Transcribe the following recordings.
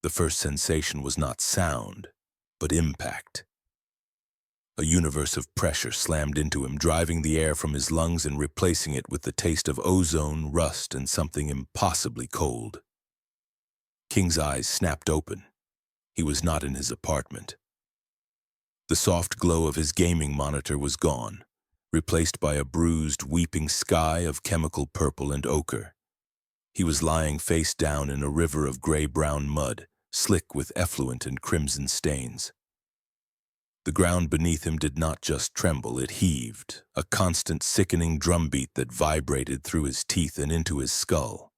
The first sensation was not sound, but impact. A universe of pressure slammed into him, driving the air from his lungs and replacing it with the taste of ozone, rust, and something impossibly cold. King's eyes snapped open. He was not in his apartment. The soft glow of his gaming monitor was gone, replaced by a bruised, weeping sky of chemical purple and ochre. He was lying face down in a river of gray-brown mud, slick with effluent and crimson stains. The ground beneath him did not just tremble, it heaved, a constant sickening drumbeat that vibrated through his teeth and into his skull.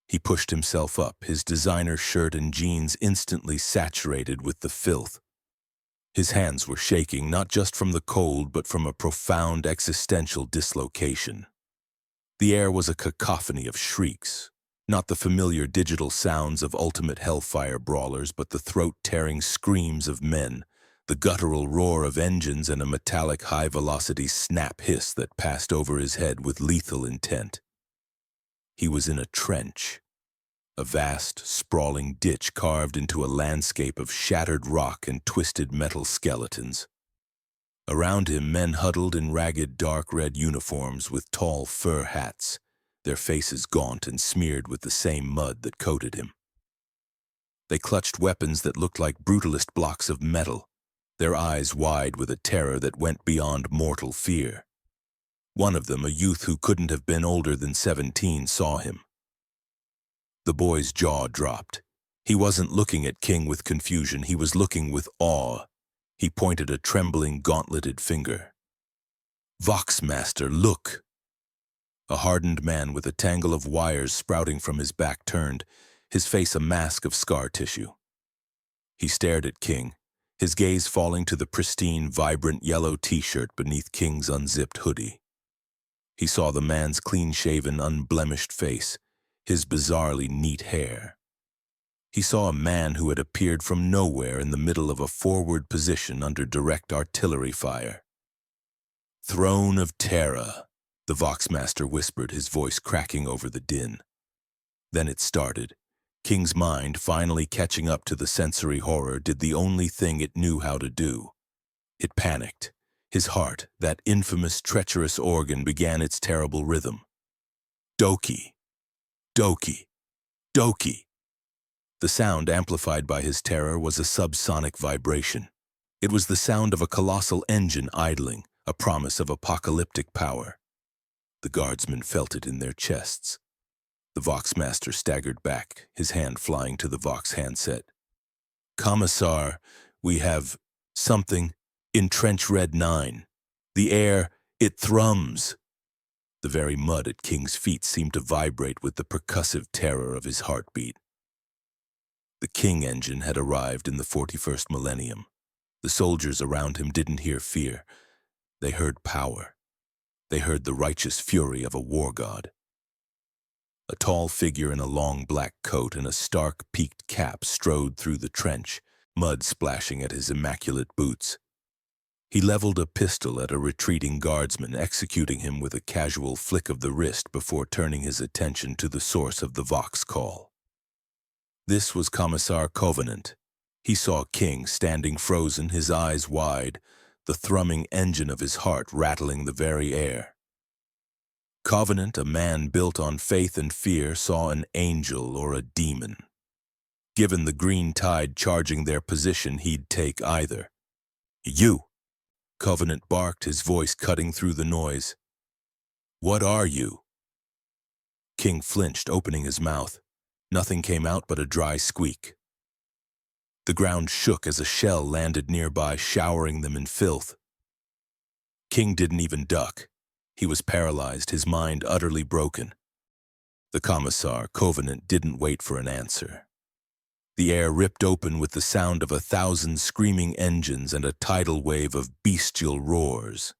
He pushed himself up, his designer shirt and jeans instantly saturated with the filth. His hands were shaking, not just from the cold, but from a profound existential dislocation. The air was a cacophony of shrieks, not the familiar digital sounds of ultimate hellfire brawlers, but the throat-tearing screams of men, the guttural roar of engines, and a metallic high-velocity snap hiss that passed over his head with lethal intent. He was in a trench, a vast, sprawling ditch carved into a landscape of shattered rock and twisted metal skeletons. Around him, men huddled in ragged, dark red uniforms with tall fur hats, their faces gaunt and smeared with the same mud that coated him. They clutched weapons that looked like brutalist blocks of metal, their eyes wide with a terror that went beyond mortal fear. One of them, a youth who couldn't have been older than 17, saw him. The boy's jaw dropped. He wasn't looking at King with confusion, he was looking with awe. He pointed a trembling, gauntleted finger. "Voxmaster, look!" A hardened man with a tangle of wires sprouting from his back turned, his face a mask of scar tissue. He stared at King, his gaze falling to the pristine, vibrant yellow t-shirt beneath King's unzipped hoodie. He saw the man's clean-shaven, unblemished face, his bizarrely neat hair. He saw a man who had appeared from nowhere in the middle of a forward position under direct artillery fire. "Throne of Terra," the Voxmaster whispered, his voice cracking over the din. Then it started. King's mind, finally catching up to the sensory horror, did the only thing it knew how to do. It panicked. His heart, that infamous, treacherous organ, began its terrible rhythm. Doki. Doki. Doki. The sound, amplified by his terror, was a subsonic vibration. It was the sound of a colossal engine idling, a promise of apocalyptic power. The guardsmen felt it in their chests. The Voxmaster staggered back, his hand flying to the Vox handset. "Commissar, we have something in Trench Red 9. The air, it thrums." The very mud at King's feet seemed to vibrate with the percussive terror of his heartbeat. The King engine had arrived in the 41st Millennium. The soldiers around him didn't hear fear. They heard power. They heard the righteous fury of a war god. A tall figure in a long black coat and a stark, peaked cap strode through the trench, mud splashing at his immaculate boots. He leveled a pistol at a retreating guardsman, executing him with a casual flick of the wrist before turning his attention to the source of the Vox call. This was Commissar Covenant. He saw King standing frozen, his eyes wide, the thrumming engine of his heart rattling the very air. Covenant, a man built on faith and fear, saw an angel or a demon. Given the green tide charging their position, he'd take either. "You!" Covenant barked, his voice cutting through the noise. "What are you?" King flinched, opening his mouth. Nothing came out but a dry squeak. The ground shook as a shell landed nearby, showering them in filth. King didn't even duck. He was paralyzed, his mind utterly broken. The Commissar, Covenant, didn't wait for an answer. The air ripped open with the sound of 1,000 screaming engines and a tidal wave of bestial roars.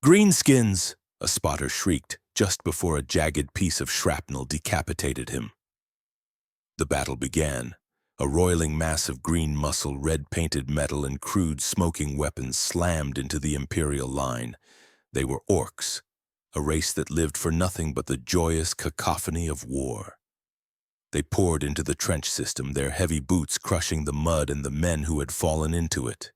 "Greenskins!" a spotter shrieked, just before a jagged piece of shrapnel decapitated him. The battle began. A roiling mass of green muscle, red-painted metal, and crude smoking weapons slammed into the Imperial line. They were orcs, a race that lived for nothing but the joyous cacophony of war. They poured into the trench system, their heavy boots crushing the mud and the men who had fallen into it.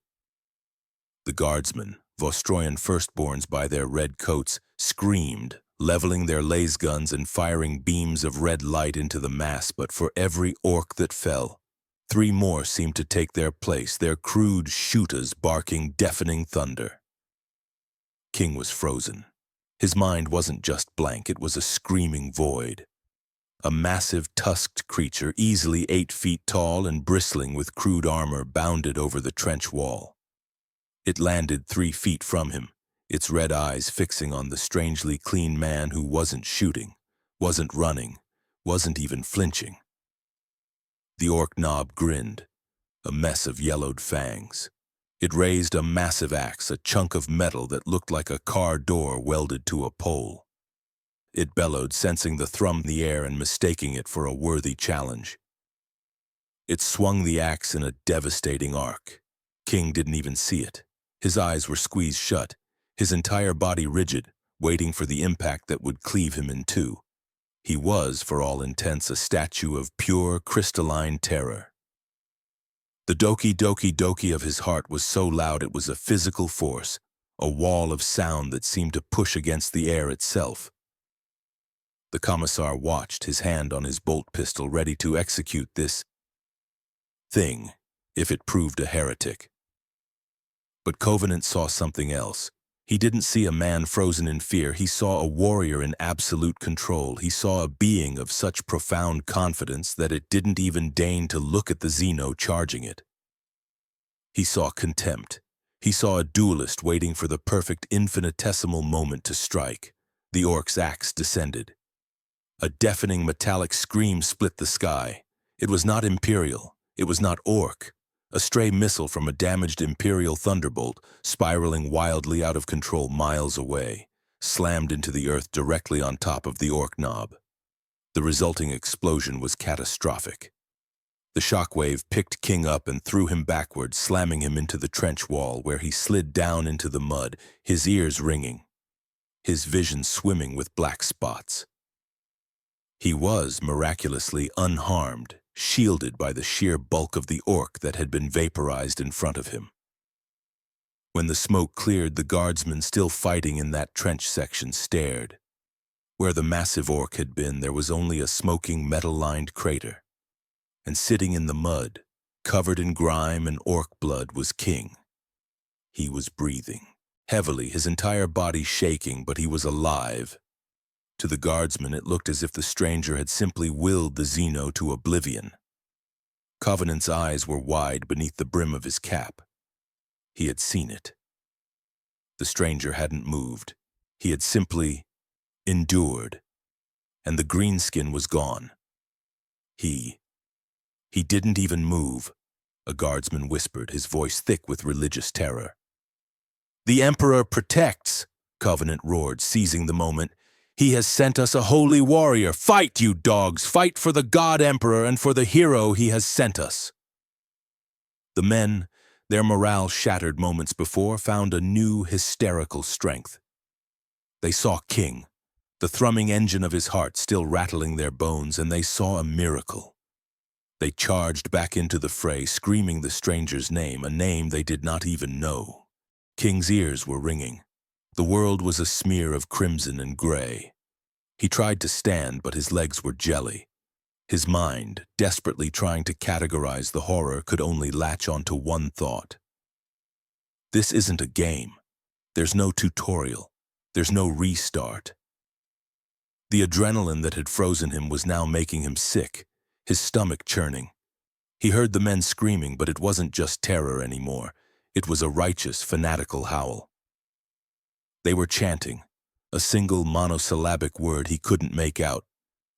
The guardsmen, Vostroyan firstborns by their red coats, screamed, leveling their laser guns and firing beams of red light into the mass, but for every orc that fell, 3 more seemed to take their place, their crude shooters barking deafening thunder. King was frozen. His mind wasn't just blank, it was a screaming void. A massive tusked creature, easily 8 feet tall and bristling with crude armor, bounded over the trench wall. It landed 3 feet from him, its red eyes fixing on the strangely clean man who wasn't shooting, wasn't running, wasn't even flinching. The orc knob grinned, a mess of yellowed fangs. It raised a massive axe, a chunk of metal that looked like a car door welded to a pole. It bellowed, sensing the thrum in the air and mistaking it for a worthy challenge. It swung the axe in a devastating arc. King didn't even see it. His eyes were squeezed shut, his entire body rigid, waiting for the impact that would cleave him in 2. He was, for all intents, a statue of pure, crystalline terror. The doki of his heart was so loud it was a physical force, a wall of sound that seemed to push against the air itself. The commissar watched, his hand on his bolt pistol, ready to execute this thing, if it proved a heretic. But Covenant saw something else. He didn't see a man frozen in fear. He saw a warrior in absolute control. He saw a being of such profound confidence that it didn't even deign to look at the Xeno charging it. He saw contempt. He saw a duelist waiting for the perfect infinitesimal moment to strike. The orc's axe descended. A deafening metallic scream split the sky. It was not Imperial. It was not orc. A stray missile from a damaged Imperial thunderbolt, spiraling wildly out of control miles away, slammed into the earth directly on top of the orc knob. The resulting explosion was catastrophic. The shockwave picked King up and threw him backward, slamming him into the trench wall, where he slid down into the mud, his ears ringing, his vision swimming with black spots. He was miraculously unharmed, shielded by the sheer bulk of the orc that had been vaporized in front of him. When the smoke cleared, the guardsmen still fighting in that trench section stared. Where the massive orc had been, there was only a smoking metal-lined crater. And sitting in the mud, covered in grime and orc blood, was King. He was breathing, heavily, his entire body shaking, but he was alive. To the guardsmen, it looked as if the stranger had simply willed the Xeno to oblivion. Covenant's eyes were wide beneath the brim of his cap. He had seen it. The stranger hadn't moved. He had simply endured, and the greenskin was gone. He didn't even move, a guardsman whispered, his voice thick with religious terror. "The Emperor protects," Covenant roared, seizing the moment. "He has sent us a holy warrior. Fight, you dogs! Fight for the God Emperor and for the hero he has sent us." The men, their morale shattered moments before, found a new hysterical strength. They saw King, the thrumming engine of his heart still rattling their bones, and they saw a miracle. They charged back into the fray, screaming the stranger's name, a name they did not even know. King's ears were ringing. The world was a smear of crimson and gray. He tried to stand, but his legs were jelly. His mind, desperately trying to categorize the horror, could only latch onto one thought. This isn't a game. There's no tutorial. There's no restart. The adrenaline that had frozen him was now making him sick, his stomach churning. He heard the men screaming, but it wasn't just terror anymore. It was a righteous, fanatical howl. They were chanting, a single monosyllabic word he couldn't make out,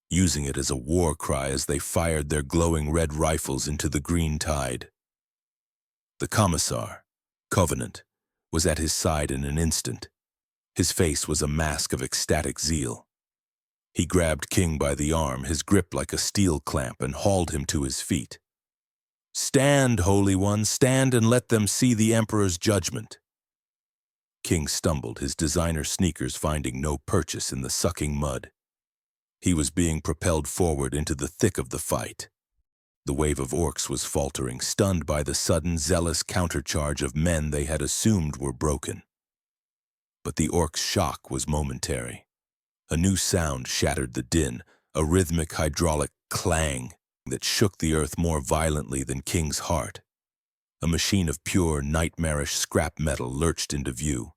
using it as a war cry as they fired their glowing red rifles into the green tide. The commissar, Covenant, was at his side in an instant. His face was a mask of ecstatic zeal. He grabbed King by the arm, his grip like a steel clamp, and hauled him to his feet. "Stand, Holy One, stand and let them see the Emperor's judgment." King stumbled, his designer sneakers finding no purchase in the sucking mud. He was being propelled forward into the thick of the fight. The wave of orcs was faltering, stunned by the sudden, zealous countercharge of men they had assumed were broken. But the orcs' shock was momentary. A new sound shattered the din, a rhythmic hydraulic clang that shook the earth more violently than King's heart. A machine of pure, nightmarish scrap metal lurched into view.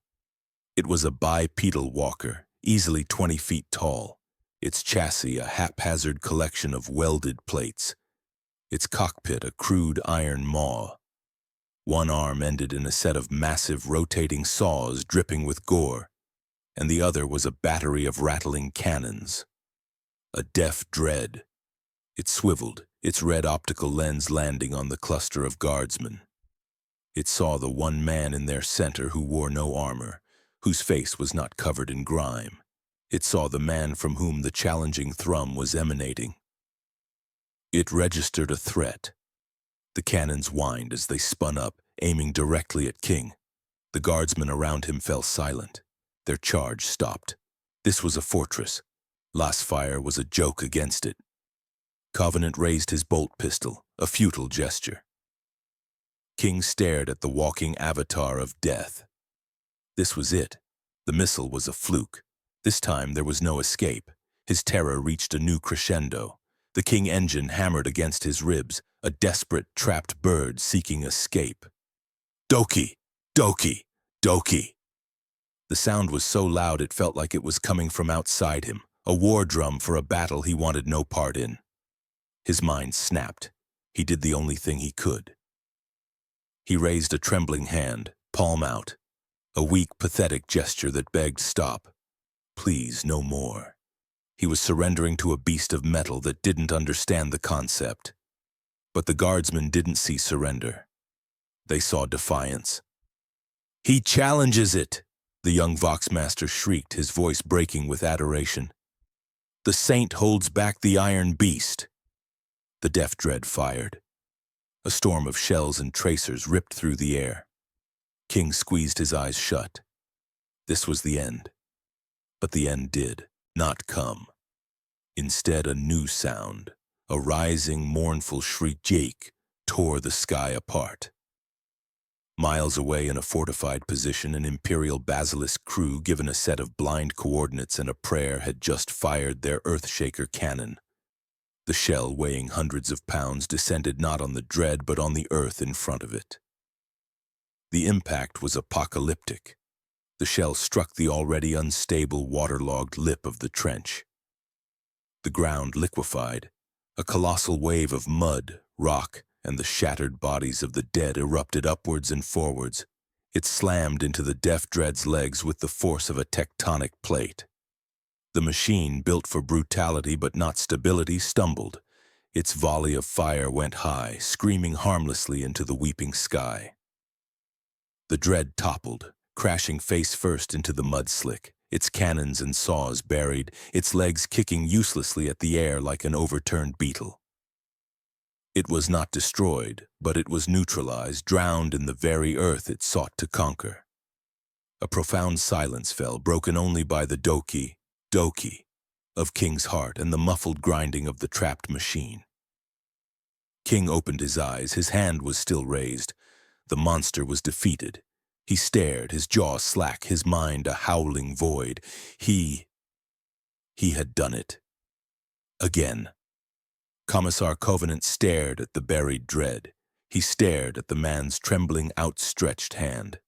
It was a bipedal walker, easily 20 feet tall, its chassis a haphazard collection of welded plates, its cockpit a crude iron maw. One arm ended in a set of massive rotating saws dripping with gore, and the other was a battery of rattling cannons. A deaf dread. It swiveled, its red optical lens landing on the cluster of guardsmen. It saw the one man in their center who wore no armor, whose face was not covered in grime. It saw the man from whom the challenging thrum was emanating. It registered a threat. The cannons whined as they spun up, aiming directly at King. The guardsmen around him fell silent. Their charge stopped. This was a fortress. Last fire was a joke against it. Covenant raised his bolt pistol, a futile gesture. King stared at the walking avatar of death. This was it. The missile was a fluke. This time there was no escape. His terror reached a new crescendo. The King engine hammered against his ribs, a desperate, trapped bird seeking escape. Doki! Doki! Doki! The sound was so loud it felt like it was coming from outside him, a war drum for a battle he wanted no part in. His mind snapped. He did the only thing he could. He raised a trembling hand, palm out, a weak, pathetic gesture that begged stop. Please, no more. He was surrendering to a beast of metal that didn't understand the concept. But the guardsmen didn't see surrender. They saw defiance. He challenges it, the young Voxmaster shrieked, his voice breaking with adoration. The saint holds back the iron beast. The deaf dread fired. A storm of shells and tracers ripped through the air. King squeezed his eyes shut. This was the end. But the end did not come. Instead, a new sound, a rising, mournful shriek, tore the sky apart. Miles away in a fortified position, an Imperial Basilisk crew, given a set of blind coordinates and a prayer, had just fired their Earthshaker cannon. The shell, weighing hundreds of pounds, descended not on the dread but on the earth in front of it. The impact was apocalyptic. The shell struck the already unstable, waterlogged lip of the trench. The ground liquefied. A colossal wave of mud, rock, and the shattered bodies of the dead erupted upwards and forwards. It slammed into the deaf dread's legs with the force of a tectonic plate. The machine, built for brutality but not stability, stumbled. Its volley of fire went high, screaming harmlessly into the weeping sky. The dread toppled, crashing face first into the mudslick, its cannons and saws buried, its legs kicking uselessly at the air like an overturned beetle. It was not destroyed, but it was neutralized, drowned in the very earth it sought to conquer. A profound silence fell, broken only by the doki of King's heart and the muffled grinding of the trapped machine. King opened his eyes. His hand was still raised. The monster was defeated. He stared, his jaw slack, his mind a howling void. He had done it. Again. Commissar Covenant stared at the buried dread. He stared at the man's trembling, outstretched hand.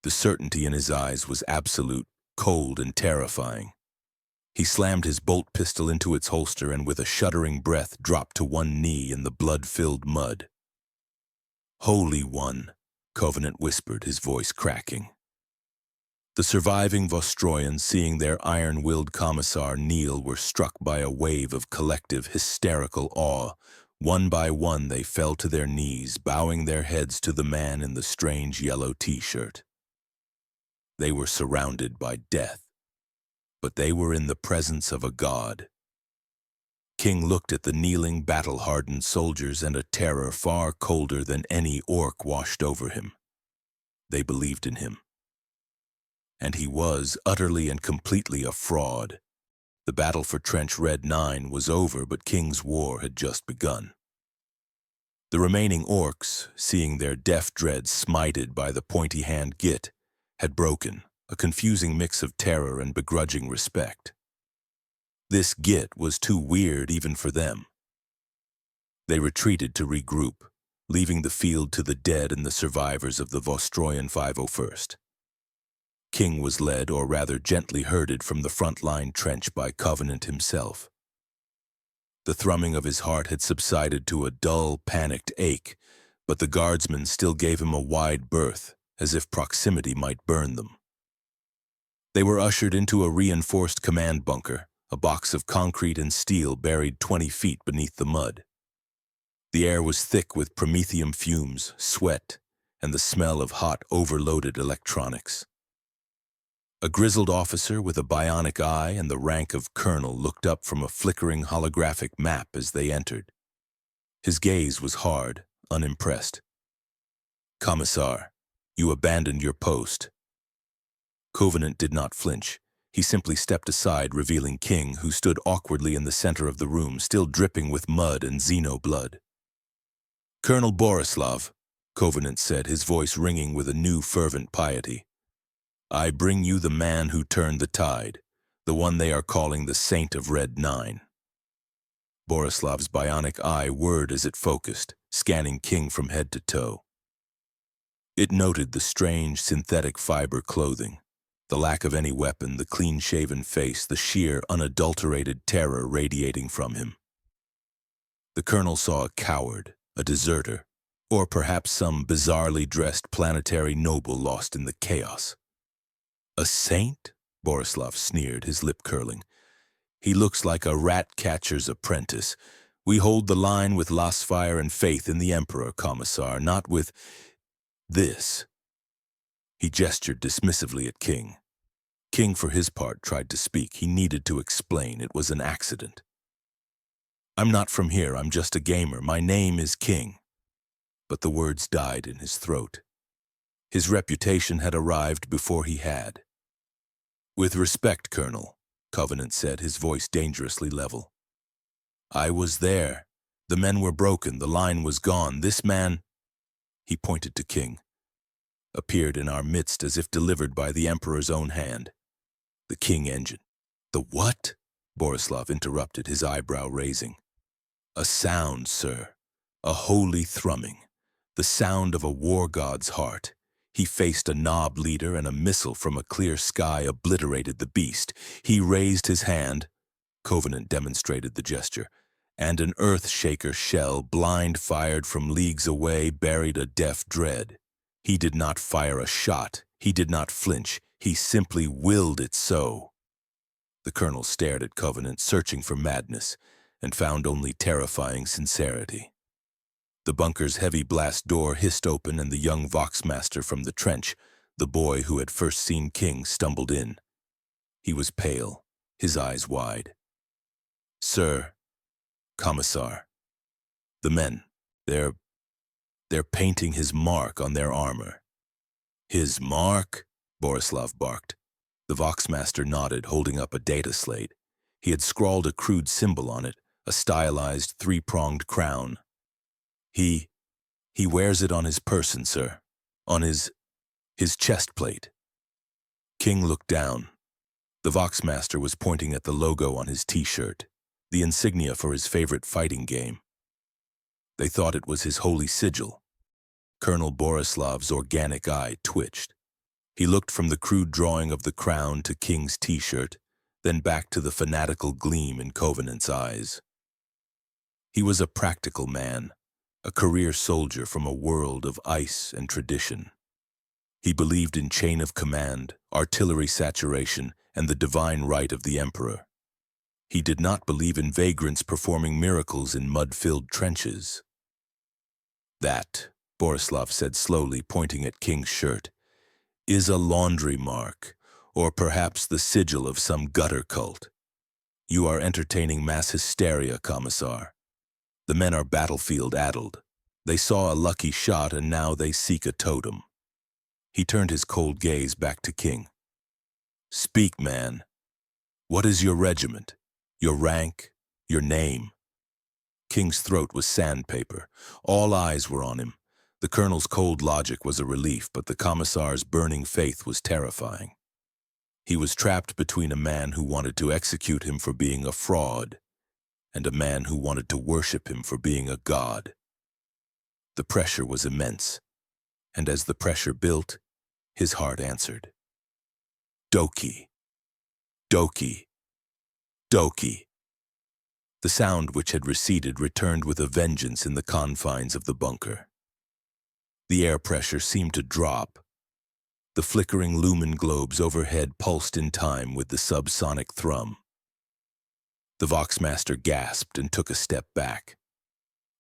The certainty in his eyes was absolute, cold and terrifying. He slammed his bolt pistol into its holster and with a shuddering breath dropped to one knee in the blood-filled mud. Holy One, Covenant whispered, his voice cracking. The surviving Vostroyans, seeing their iron-willed commissar kneel, were struck by a wave of collective, hysterical awe. One by one they fell to their knees, bowing their heads to the man in the strange yellow t-shirt. They were surrounded by death, but they were in the presence of a god. King looked at the kneeling, battle-hardened soldiers, and a terror far colder than any orc washed over him. They believed in him. And he was utterly and completely a fraud. The battle for Trench Red 9 was over, but King's War had just begun. The remaining orcs, seeing their deaf dread smited by the pointy-hand Git, had broken, a confusing mix of terror and begrudging respect. This Git was too weird even for them. They retreated to regroup, leaving the field to the dead and the survivors of the Vostroyan 501st. King was led, or rather gently herded, from the front-line trench by Covenant himself. The thrumming of his heart had subsided to a dull, panicked ache, but the guardsmen still gave him a wide berth, as if proximity might burn them. They were ushered into a reinforced command bunker, a box of concrete and steel buried 20 feet beneath the mud. The air was thick with promethium fumes, sweat, and the smell of hot, overloaded electronics. A grizzled officer with a bionic eye and the rank of colonel looked up from a flickering holographic map as they entered. His gaze was hard, unimpressed. "Commissar, you abandoned your post." Covenant did not flinch. He simply stepped aside, revealing King, who stood awkwardly in the center of the room, still dripping with mud and Xeno blood. "Colonel Borislav," Covenant said, his voice ringing with a new fervent piety, "I bring you the man who turned the tide, the one they are calling the Saint of Red 9. Borislav's bionic eye whirred as it focused, scanning King from head to toe. It noted the strange synthetic fiber clothing, the lack of any weapon, the clean-shaven face, the sheer, unadulterated terror radiating from him. The colonel saw a coward, a deserter, or perhaps some bizarrely dressed planetary noble lost in the chaos. "A saint?" Borislav sneered, his lip curling. "He looks like a rat-catcher's apprentice. We hold the line with Lasfire and faith in the Emperor, Commissar, not with this." He gestured dismissively at King. King, for his part, tried to speak. He needed to explain. It was an accident. "I'm not from here. I'm just a gamer. My name is King." But the words died in his throat. His reputation had arrived before he had. "With respect, Colonel," Covenant said, his voice dangerously level. "I was there. The men were broken. The line was gone. This man," he pointed to King, "appeared in our midst as if delivered by the Emperor's own hand. The King engine." "The what?" Borislav interrupted, his eyebrow raising. "A sound, sir. A holy thrumming. The sound of a war god's heart. He faced a knob leader, and a missile from a clear sky obliterated the beast. He raised his hand," Covenant demonstrated the gesture, "and an earth-shaker shell, blind-fired from leagues away, buried a deaf dread. He did not fire a shot. He did not flinch. He simply willed it so." The colonel stared at Covenant, searching for madness, and found only terrifying sincerity. The bunker's heavy blast door hissed open, and the young Voxmaster from the trench, the boy who had first seen King, stumbled in. He was pale, his eyes wide. "Sir, Commissar, the men, they're painting his mark on their armor." "His mark?" Borislav barked. The Voxmaster nodded, holding up a data slate. He had scrawled a crude symbol on it, a stylized three-pronged crown. He wears it on his person, sir. On his chest plate." King looked down. The Voxmaster was pointing at the logo on his T-shirt, the insignia for his favorite fighting game. They thought it was his holy sigil. Colonel Borislav's organic eye twitched. He looked from the crude drawing of the crown to King's T-shirt, then back to the fanatical gleam in Covenant's eyes. He was a practical man, a career soldier from a world of ice and tradition. He believed in chain of command, artillery saturation, and the divine right of the Emperor. He did not believe in vagrants performing miracles in mud-filled trenches. "That," Borislav said slowly, pointing at King's shirt, "is a laundry mark, or perhaps the sigil of some gutter cult. You are entertaining mass hysteria, Commissar. The men are battlefield-addled. They saw a lucky shot, and now they seek a totem." He turned his cold gaze back to King. "Speak, man. What is your regiment? Your rank, your name. King's throat was sandpaper. All eyes were on him. The colonel's cold logic was a relief, but the commissar's burning faith was terrifying. He was trapped between a man who wanted to execute him for being a fraud and a man who wanted to worship him for being a god. The pressure was immense, and as the pressure built, his heart answered. Doki. Doki. Doki. The sound which had receded returned with a vengeance in the confines of the bunker. The air pressure seemed to drop. The flickering lumen globes overhead pulsed in time with the subsonic thrum. The Voxmaster gasped and took a step back.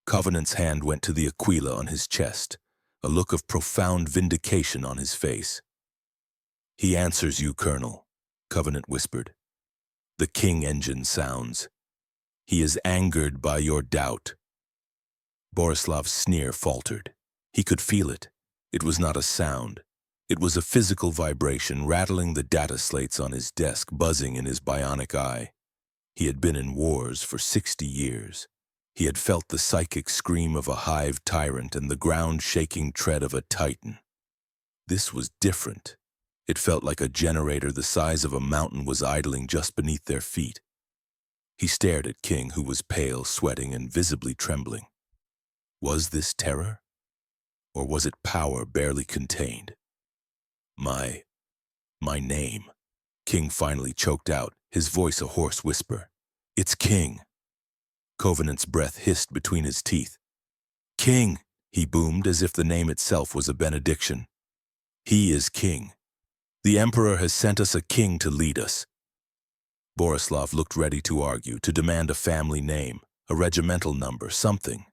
Covenant's hand went to the Aquila on his chest, a look of profound vindication on his face. He answers you, Colonel, Covenant whispered. The King engine sounds. He is angered by your doubt. Borislav's sneer faltered. He could feel it. It was not a sound. It was a physical vibration rattling the data slates on his desk, buzzing in his bionic eye. He had been in wars for 60 years. He had felt the psychic scream of a hive tyrant and the ground-shaking tread of a titan. This was different. It felt like a generator the size of a mountain was idling just beneath their feet. He stared at King, who was pale, sweating, and visibly trembling. Was this terror? Or was it power barely contained? My name, King finally choked out, his voice a hoarse whisper. It's King. Covenant's breath hissed between his teeth. King, he boomed as if the name itself was a benediction. He is King. The Emperor has sent us a king to lead us. Borislav looked ready to argue, to demand a family name, a regimental number, something.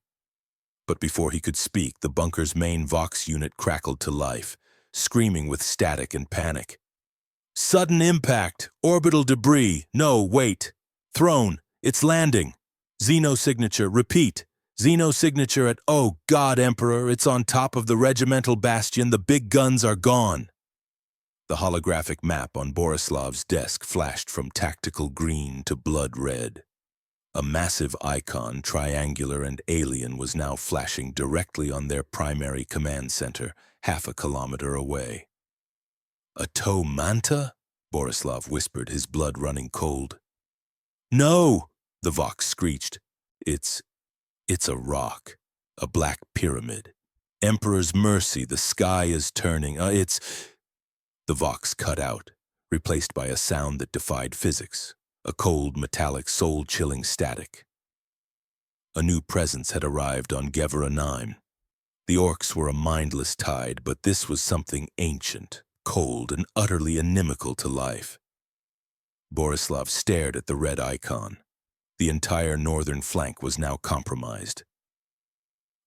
But before he could speak, the bunker's main Vox unit crackled to life, screaming with static and panic. Sudden impact! Orbital debris! No, wait! Throne! It's landing! Xeno signature, repeat! Xeno signature at, oh God, Emperor, it's on top of the regimental bastion, the big guns are gone! The holographic map on Borislav's desk flashed from tactical green to blood red. A massive icon, triangular and alien, was now flashing directly on their primary command center, half a kilometer away. A tow manta? Borislav whispered, his blood running cold. No! The Vox screeched. It's a rock, a black pyramid. Emperor's mercy, the sky is turning. The Vox cut out, replaced by a sound that defied physics, a cold, metallic, soul-chilling static. A new presence had arrived on Gevra 9. The orcs were a mindless tide, but this was something ancient, cold, and utterly inimical to life. Borislav stared at the red icon. The entire northern flank was now compromised.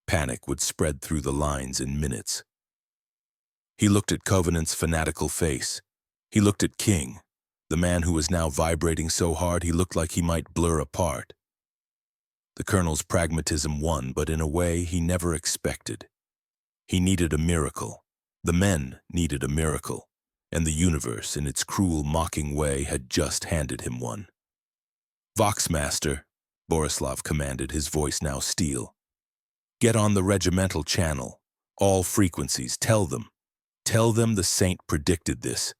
Panic would spread through the lines in minutes. He looked at Covenant's fanatical face. He looked at King, the man who was now vibrating so hard he looked like he might blur apart. The colonel's pragmatism won, but in a way he never expected. He needed a miracle. The men needed a miracle, and the universe, in its cruel, mocking way, had just handed him one. Voxmaster, Borislav commanded, his voice now steel. Get on the regimental channel. All frequencies, tell them. Tell them the saint predicted this.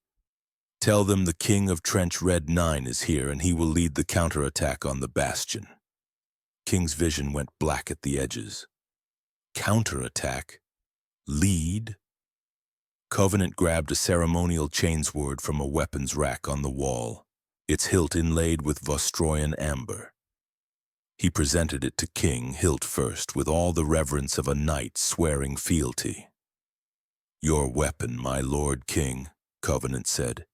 Tell them the king of Trench Red 9 is here and he will lead the counterattack on the bastion. King's vision went black at the edges. Counterattack? Lead? Covenant grabbed a ceremonial chainsword from a weapons rack on the wall, its hilt inlaid with Vostroyan amber. He presented it to King, hilt first, with all the reverence of a knight swearing fealty. Your weapon, my lord king, Covenant said.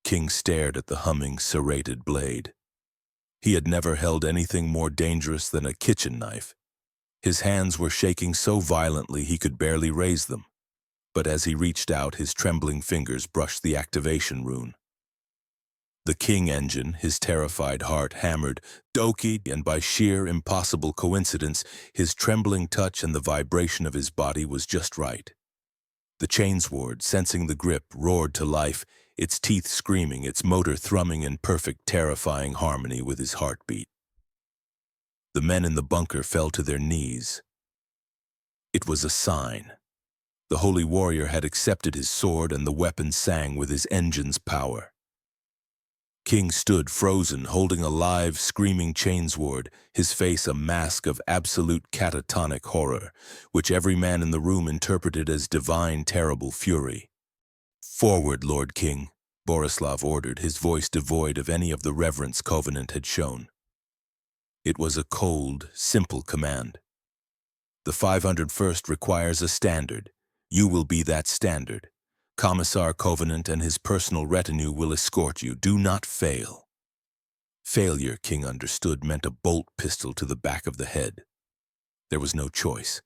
King stared at the humming, serrated blade. He had never held anything more dangerous than a kitchen knife. His hands were shaking so violently he could barely raise them. But as he reached out, his trembling fingers brushed the activation rune. The King engine, his terrified heart hammered, Doki, and by sheer impossible coincidence, his trembling touch and the vibration of his body was just right. The chainsword, sensing the grip, roared to life, its teeth screaming, its motor thrumming in perfect, terrifying harmony with his heartbeat. The men in the bunker fell to their knees. It was a sign. The holy warrior had accepted his sword, and the weapon sang with his engine's power. King stood frozen, holding a live, screaming chainsword, his face a mask of absolute catatonic horror, which every man in the room interpreted as divine, terrible fury. "Forward, Lord King," Borislav ordered, his voice devoid of any of the reverence Covenant had shown. It was a cold, simple command. "The 501st requires a standard. You will be that standard. Commissar Covenant and his personal retinue will escort you. Do not fail." Failure, King understood, meant a bolt pistol to the back of the head. There was no choice.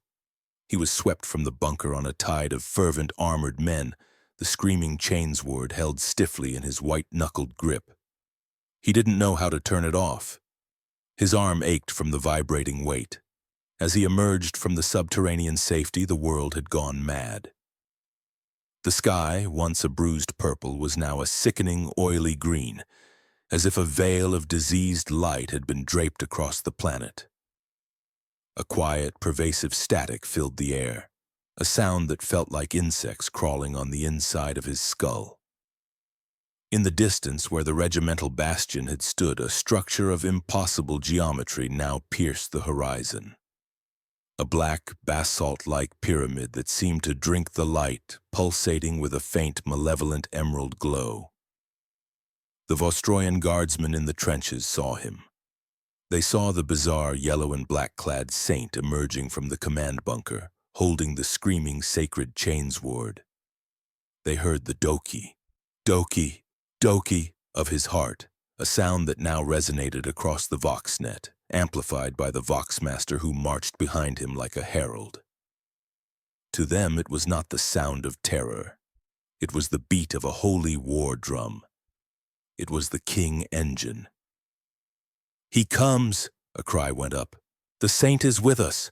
He was swept from the bunker on a tide of fervent armored men, the screaming chainsword held stiffly in his white-knuckled grip. He didn't know how to turn it off. His arm ached from the vibrating weight. As he emerged from the subterranean safety, the world had gone mad. The sky, once a bruised purple, was now a sickening, oily green, as if a veil of diseased light had been draped across the planet. A quiet, pervasive static filled the air, a sound that felt like insects crawling on the inside of his skull. In the distance, where the regimental bastion had stood, a structure of impossible geometry now pierced the horizon. A black, basalt-like pyramid that seemed to drink the light, pulsating with a faint, malevolent emerald glow. The Vostroyan guardsmen in the trenches saw him. They saw the bizarre yellow and black-clad saint emerging from the command bunker, holding the screaming sacred chainsword. They heard the doki, doki, doki of his heart, a sound that now resonated across the Voxnet, amplified by the Voxmaster who marched behind him like a herald. To them it was not the sound of terror. It was the beat of a holy war drum. It was the King engine. "He comes!" a cry went up. "The saint is with us!"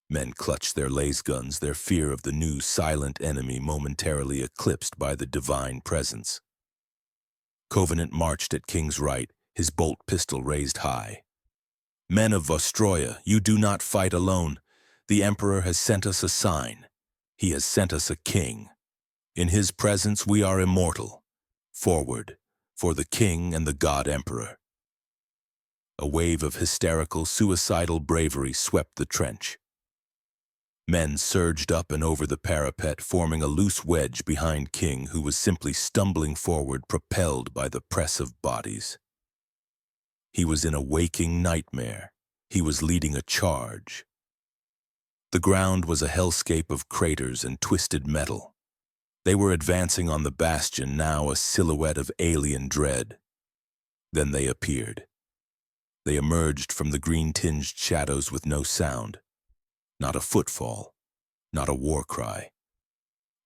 Men clutched their laser guns, their fear of the new silent enemy momentarily eclipsed by the divine presence. Covenant marched at King's right, his bolt pistol raised high. "Men of Vostroya, you do not fight alone. The Emperor has sent us a sign. He has sent us a king. In his presence we are immortal. Forward, for the King and the God Emperor." A wave of hysterical, suicidal bravery swept the trench. Men surged up and over the parapet, forming a loose wedge behind King, who was simply stumbling forward, propelled by the press of bodies. He was in a waking nightmare. He was leading a charge. The ground was a hellscape of craters and twisted metal. They were advancing on the bastion, now a silhouette of alien dread. Then they appeared. They emerged from the green-tinged shadows with no sound. Not a footfall, not a war cry.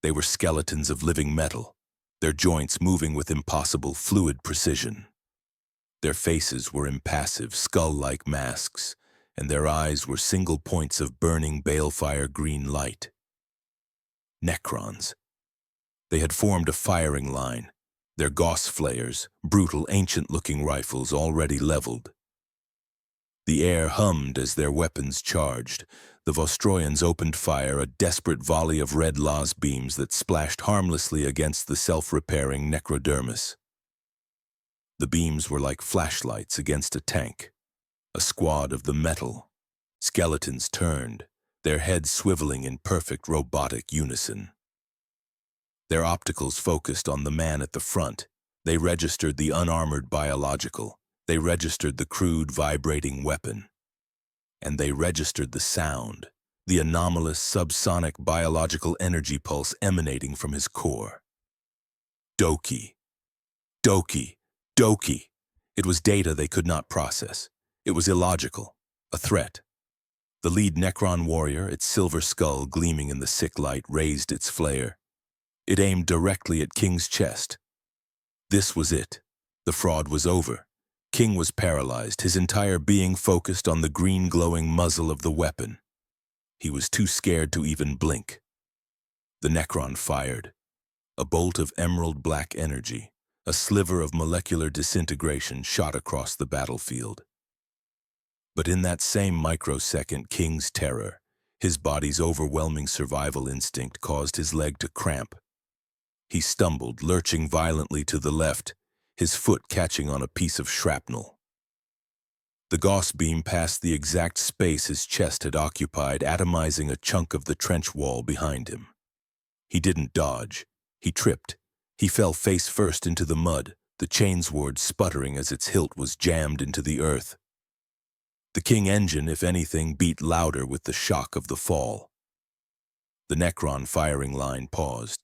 They were skeletons of living metal, their joints moving with impossible fluid precision. Their faces were impassive, skull-like masks, and their eyes were single points of burning balefire green light. Necrons. They had formed a firing line, their Gauss flares, brutal, ancient-looking rifles already leveled. The air hummed as their weapons charged. The Vostroyans opened fire, a desperate volley of red las beams that splashed harmlessly against the self-repairing necrodermis. The beams were like flashlights against a tank. A squad of the metal. Skeletons turned, their heads swiveling in perfect robotic unison. Their opticals focused on the man at the front. They registered the unarmored biological. They registered the crude, vibrating weapon. And they registered the sound, the anomalous, subsonic biological energy pulse emanating from his core. Doki. Doki. Doki. It was data they could not process. It was illogical, a threat. The lead Necron warrior, its silver skull gleaming in the sick light, raised its flare. It aimed directly at King's chest. This was it. The fraud was over. King was paralyzed, his entire being focused on the green glowing muzzle of the weapon. He was too scared to even blink. The Necron fired. A bolt of emerald black energy, a sliver of molecular disintegration shot across the battlefield. But in that same microsecond, King's terror, his body's overwhelming survival instinct, caused his leg to cramp. He stumbled, lurching violently to the left, his foot catching on a piece of shrapnel. The Gauss beam passed the exact space his chest had occupied, atomizing a chunk of the trench wall behind him. He didn't dodge. He tripped. He fell face first into the mud, the chainsword sputtering as its hilt was jammed into the earth. The King engine, if anything, beat louder with the shock of the fall. The Necron firing line paused.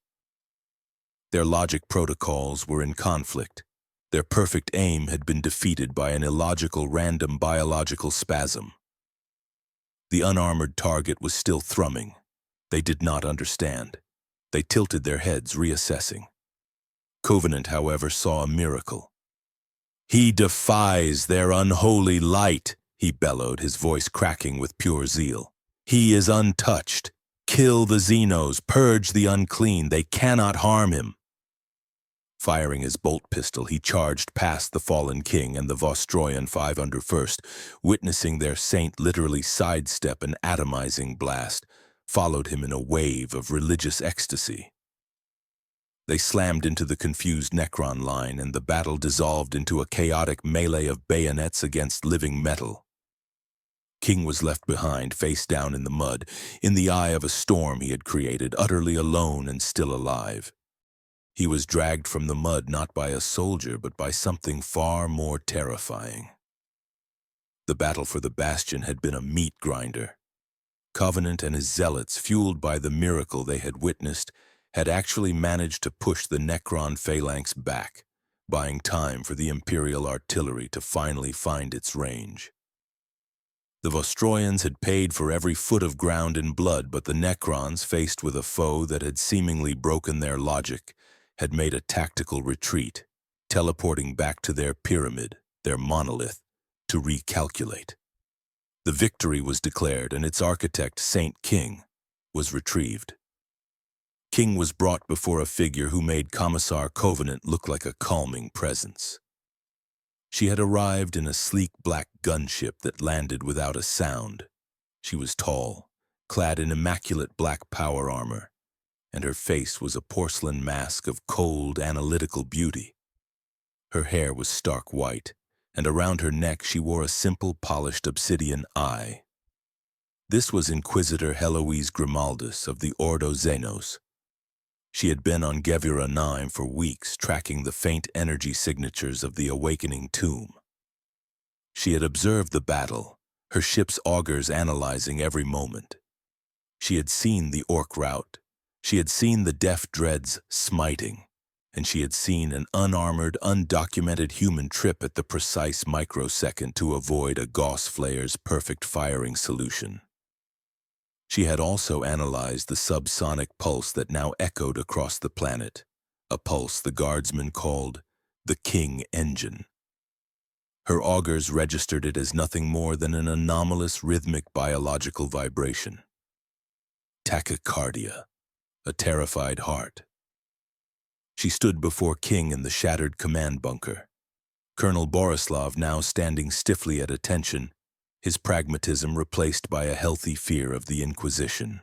Their logic protocols were in conflict. Their perfect aim had been defeated by an illogical random biological spasm. The unarmored target was still thrumming. They did not understand. They tilted their heads, reassessing. Covenant, however, saw a miracle. "He defies their unholy light," he bellowed, his voice cracking with pure zeal. "He is untouched. Kill the Xenos, purge the unclean. They cannot harm him." Firing his bolt pistol, he charged past the fallen king and the Vostroyan 501st, witnessing their saint literally sidestep an atomizing blast, followed him in a wave of religious ecstasy. They slammed into the confused Necron line, and the battle dissolved into a chaotic melee of bayonets against living metal. King was left behind, face down in the mud, in the eye of a storm he had created, utterly alone and still alive. He was dragged from the mud not by a soldier, but by something far more terrifying. The battle for the Bastion had been a meat grinder. Covenant and his zealots, fueled by the miracle they had witnessed, had actually managed to push the Necron phalanx back, buying time for the Imperial artillery to finally find its range. The Vostroyans had paid for every foot of ground in blood, but the Necrons, faced with a foe that had seemingly broken their logic, had made a tactical retreat, teleporting back to their pyramid, their monolith, to recalculate. The victory was declared, and its architect, Saint King, was retrieved. King was brought before a figure who made Commissar Covenant look like a calming presence. She had arrived in a sleek black gunship that landed without a sound. She was tall, clad in immaculate black power armor, and her face was a porcelain mask of cold, analytical beauty. Her hair was stark white, and around her neck she wore a simple, polished obsidian eye. This was Inquisitor Heloise Grimaldus of the Ordo Xenos. She had been on Gevira 9 for weeks, tracking the faint energy signatures of the awakening tomb. She had observed the battle, her ship's augurs analyzing every moment. She had seen the orc rout. She had seen the deaf dreads smiting, and she had seen an unarmored, undocumented human trip at the precise microsecond to avoid a Gauss flare's perfect firing solution. She had also analyzed the subsonic pulse that now echoed across the planet, a pulse the guardsmen called the King Engine. Her augurs registered it as nothing more than an anomalous rhythmic biological vibration. Tachycardia, a terrified heart. She stood before King in the shattered command bunker. Colonel Borislav now standing stiffly at attention, his pragmatism replaced by a healthy fear of the Inquisition.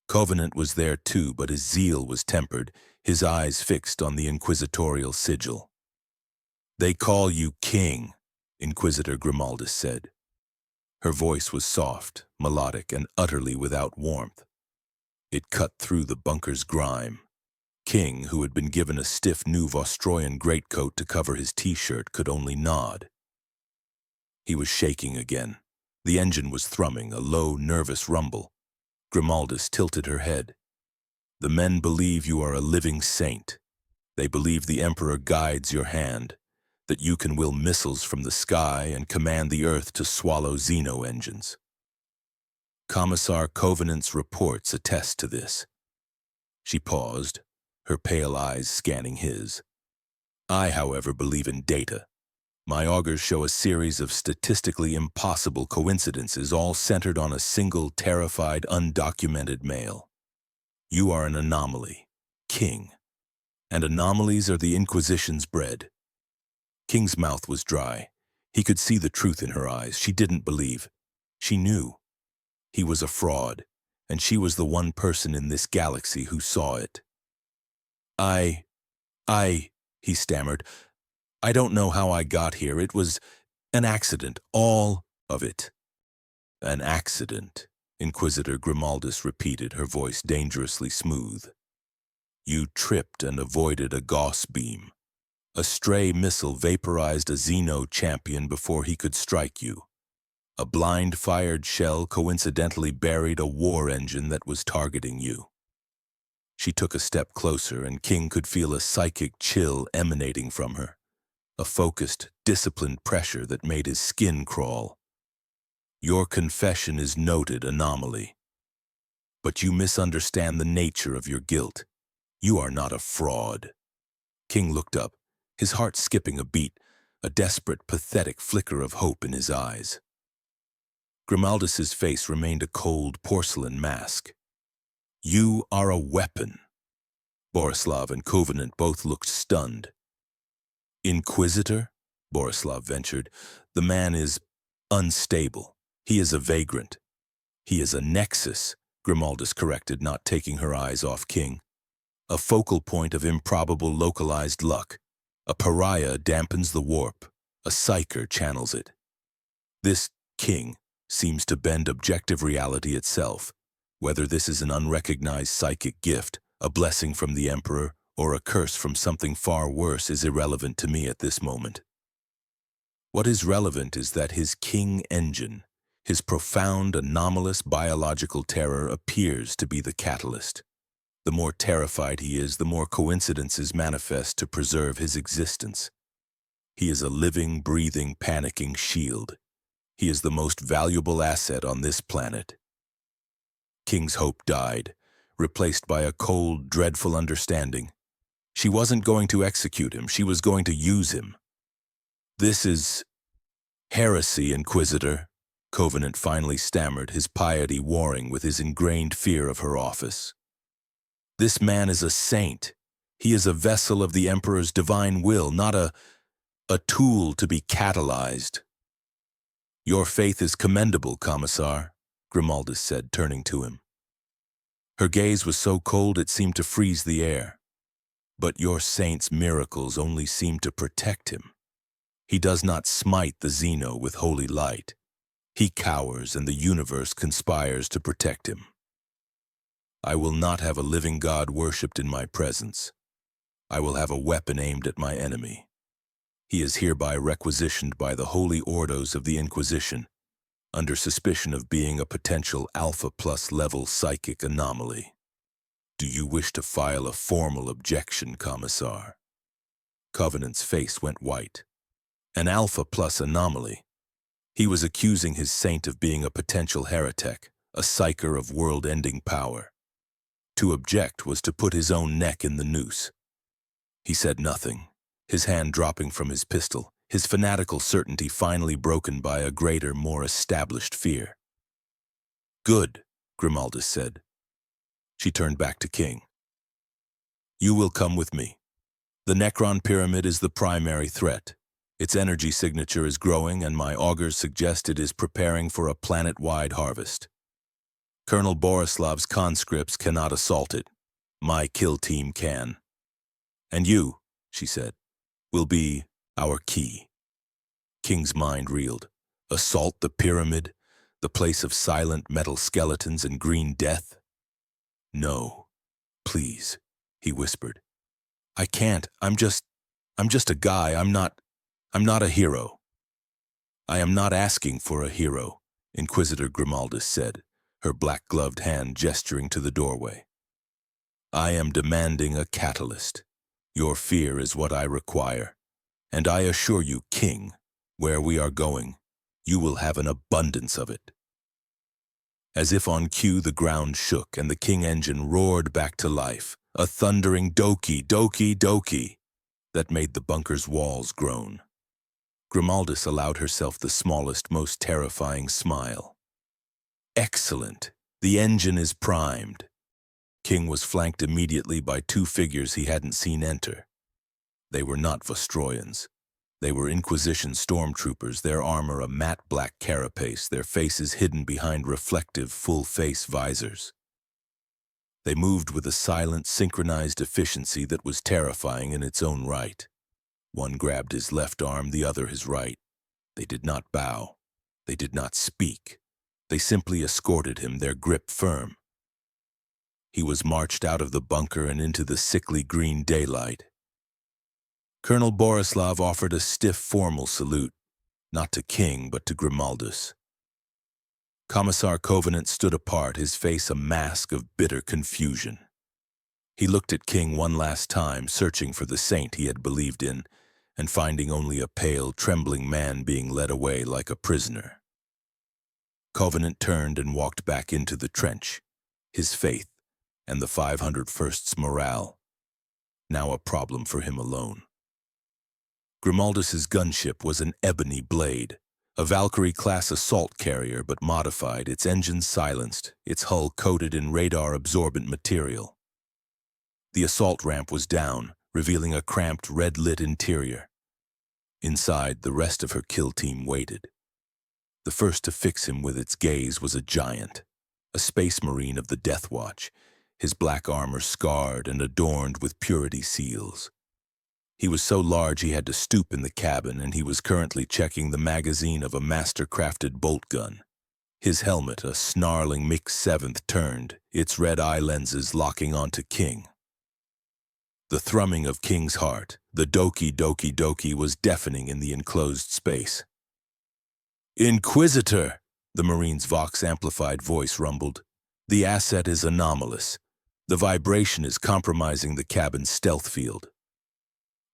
Covenant was there too, but his zeal was tempered, his eyes fixed on the inquisitorial sigil. "They call you King," Inquisitor Grimaldus said. Her voice was soft, melodic, and utterly without warmth. It cut through the bunker's grime. King, who had been given a stiff new Vostroyan greatcoat to cover his t-shirt, could only nod. He was shaking again. The engine was thrumming, a low, nervous rumble. Grimaldus tilted her head. "The men believe you are a living saint. They believe the Emperor guides your hand, that you can will missiles from the sky and command the earth to swallow Xeno engines. Commissar Covenant's reports attest to this." She paused, her pale eyes scanning his. "I, however, believe in data. My augurs show a series of statistically impossible coincidences, all centered on a single terrified, undocumented male. You are an anomaly, King. And anomalies are the Inquisition's bread. King's mouth was dry. He could see the truth in her eyes. She didn't believe. She knew. He was a fraud, and she was the one person in this galaxy who saw it. He stammered. I don't know how I got here. It was an accident, all of it. An accident, Inquisitor Grimaldus repeated, her voice dangerously smooth. You tripped and avoided a Gauss beam. A stray missile vaporized a Xeno champion before he could strike you. A blind-fired shell coincidentally buried a war engine that was targeting you. She took a step closer, and King could feel a psychic chill emanating from her, a focused, disciplined pressure that made his skin crawl. Your confession is noted anomaly. But you misunderstand the nature of your guilt. You are not a fraud. King looked up, his heart skipping a beat, a desperate, pathetic flicker of hope in his eyes. Grimaldus's face remained a cold porcelain mask. You are a weapon. Borislav and Covenant both looked stunned. Inquisitor? Borislav ventured. The man is unstable. He is a vagrant. He is a nexus, Grimaldus corrected, not taking her eyes off King. A focal point of improbable localized luck. A pariah dampens the warp. A psyker channels it. This King seems to bend objective reality itself. Whether this is an unrecognized psychic gift, a blessing from the Emperor, or a curse from something far worse is irrelevant to me at this moment. What is relevant is that his King engine, his profound, anomalous biological terror, appears to be the catalyst. The more terrified he is, the more coincidences manifest to preserve his existence. He is a living, breathing, panicking shield. He is the most valuable asset on this planet. King's hope died, replaced by a cold, dreadful understanding. She wasn't going to execute him, she was going to use him. This is heresy, Inquisitor, Covenant finally stammered, his piety warring with his ingrained fear of her office. This man is a saint. He is a vessel of the Emperor's divine will, not a tool to be catalyzed. Your faith is commendable, Commissar, Grimaldus said, turning to him. Her gaze was so cold it seemed to freeze the air. But your saint's miracles only seem to protect him. He does not smite the Xeno with holy light. He cowers, and the universe conspires to protect him. I will not have a living God worshipped in my presence. I will have a weapon aimed at my enemy. He is hereby requisitioned by the holy ordos of the Inquisition, under suspicion of being a potential Alpha Plus level psychic anomaly. Do you wish to file a formal objection, Commissar? Covenant's face went white. An Alpha Plus anomaly. He was accusing his saint of being a potential heretic, a psyker of world-ending power. To object was to put his own neck in the noose. He said nothing, his hand dropping from his pistol, his fanatical certainty finally broken by a greater, more established fear. Good, Grimaldus said. She turned back to King. You will come with me. The Necron Pyramid is the primary threat. Its energy signature is growing, and my augurs suggest it is preparing for a planet-wide harvest. Colonel Borislav's conscripts cannot assault it. My kill team can. And you, she said, will be our key. King's mind reeled. Assault the pyramid, the place of silent metal skeletons and green death? No, please, he whispered. I can't. I'm just a guy. I'm not a hero. I am not asking for a hero, Inquisitor Grimaldus said, her black-gloved hand gesturing to the doorway. I am demanding a catalyst. Your fear is what I require. And I assure you, King, where we are going, you will have an abundance of it. As if on cue, the ground shook and the King engine roared back to life, a thundering doki, doki, doki that made the bunker's walls groan. Grimaldus allowed herself the smallest, most terrifying smile. Excellent. The engine is primed. King was flanked immediately by two figures he hadn't seen enter. They were not Vostroyans. They were Inquisition stormtroopers, their armor a matte black carapace, their faces hidden behind reflective, full-face visors. They moved with a silent, synchronized efficiency that was terrifying in its own right. One grabbed his left arm, the other his right. They did not bow. They did not speak. They simply escorted him, their grip firm. He was marched out of the bunker and into the sickly green daylight. Colonel Borislav offered a stiff, formal salute, not to King, but to Grimaldus. Commissar Covenant stood apart, his face a mask of bitter confusion. He looked at King one last time, searching for the saint he had believed in, and finding only a pale, trembling man being led away like a prisoner. Covenant turned and walked back into the trench, his faith and the 501st's morale, now a problem for him alone. Grimaldus's gunship was an ebony blade, a Valkyrie-class assault carrier but modified, its engines silenced, its hull coated in radar-absorbent material. The assault ramp was down, revealing a cramped, red-lit interior. Inside, the rest of her kill team waited. The first to fix him with its gaze was a giant, a space marine of the Death Watch, his black armor scarred and adorned with purity seals. He was so large he had to stoop in the cabin, and he was currently checking the magazine of a master-crafted bolt gun. His helmet, a snarling Mix-7th, turned, its red eye lenses locking onto King. The thrumming of King's heart, the doki doki doki, was deafening in the enclosed space. "Inquisitor," the Marine's Vox-amplified voice rumbled. "The asset is anomalous. The vibration is compromising the cabin's stealth field."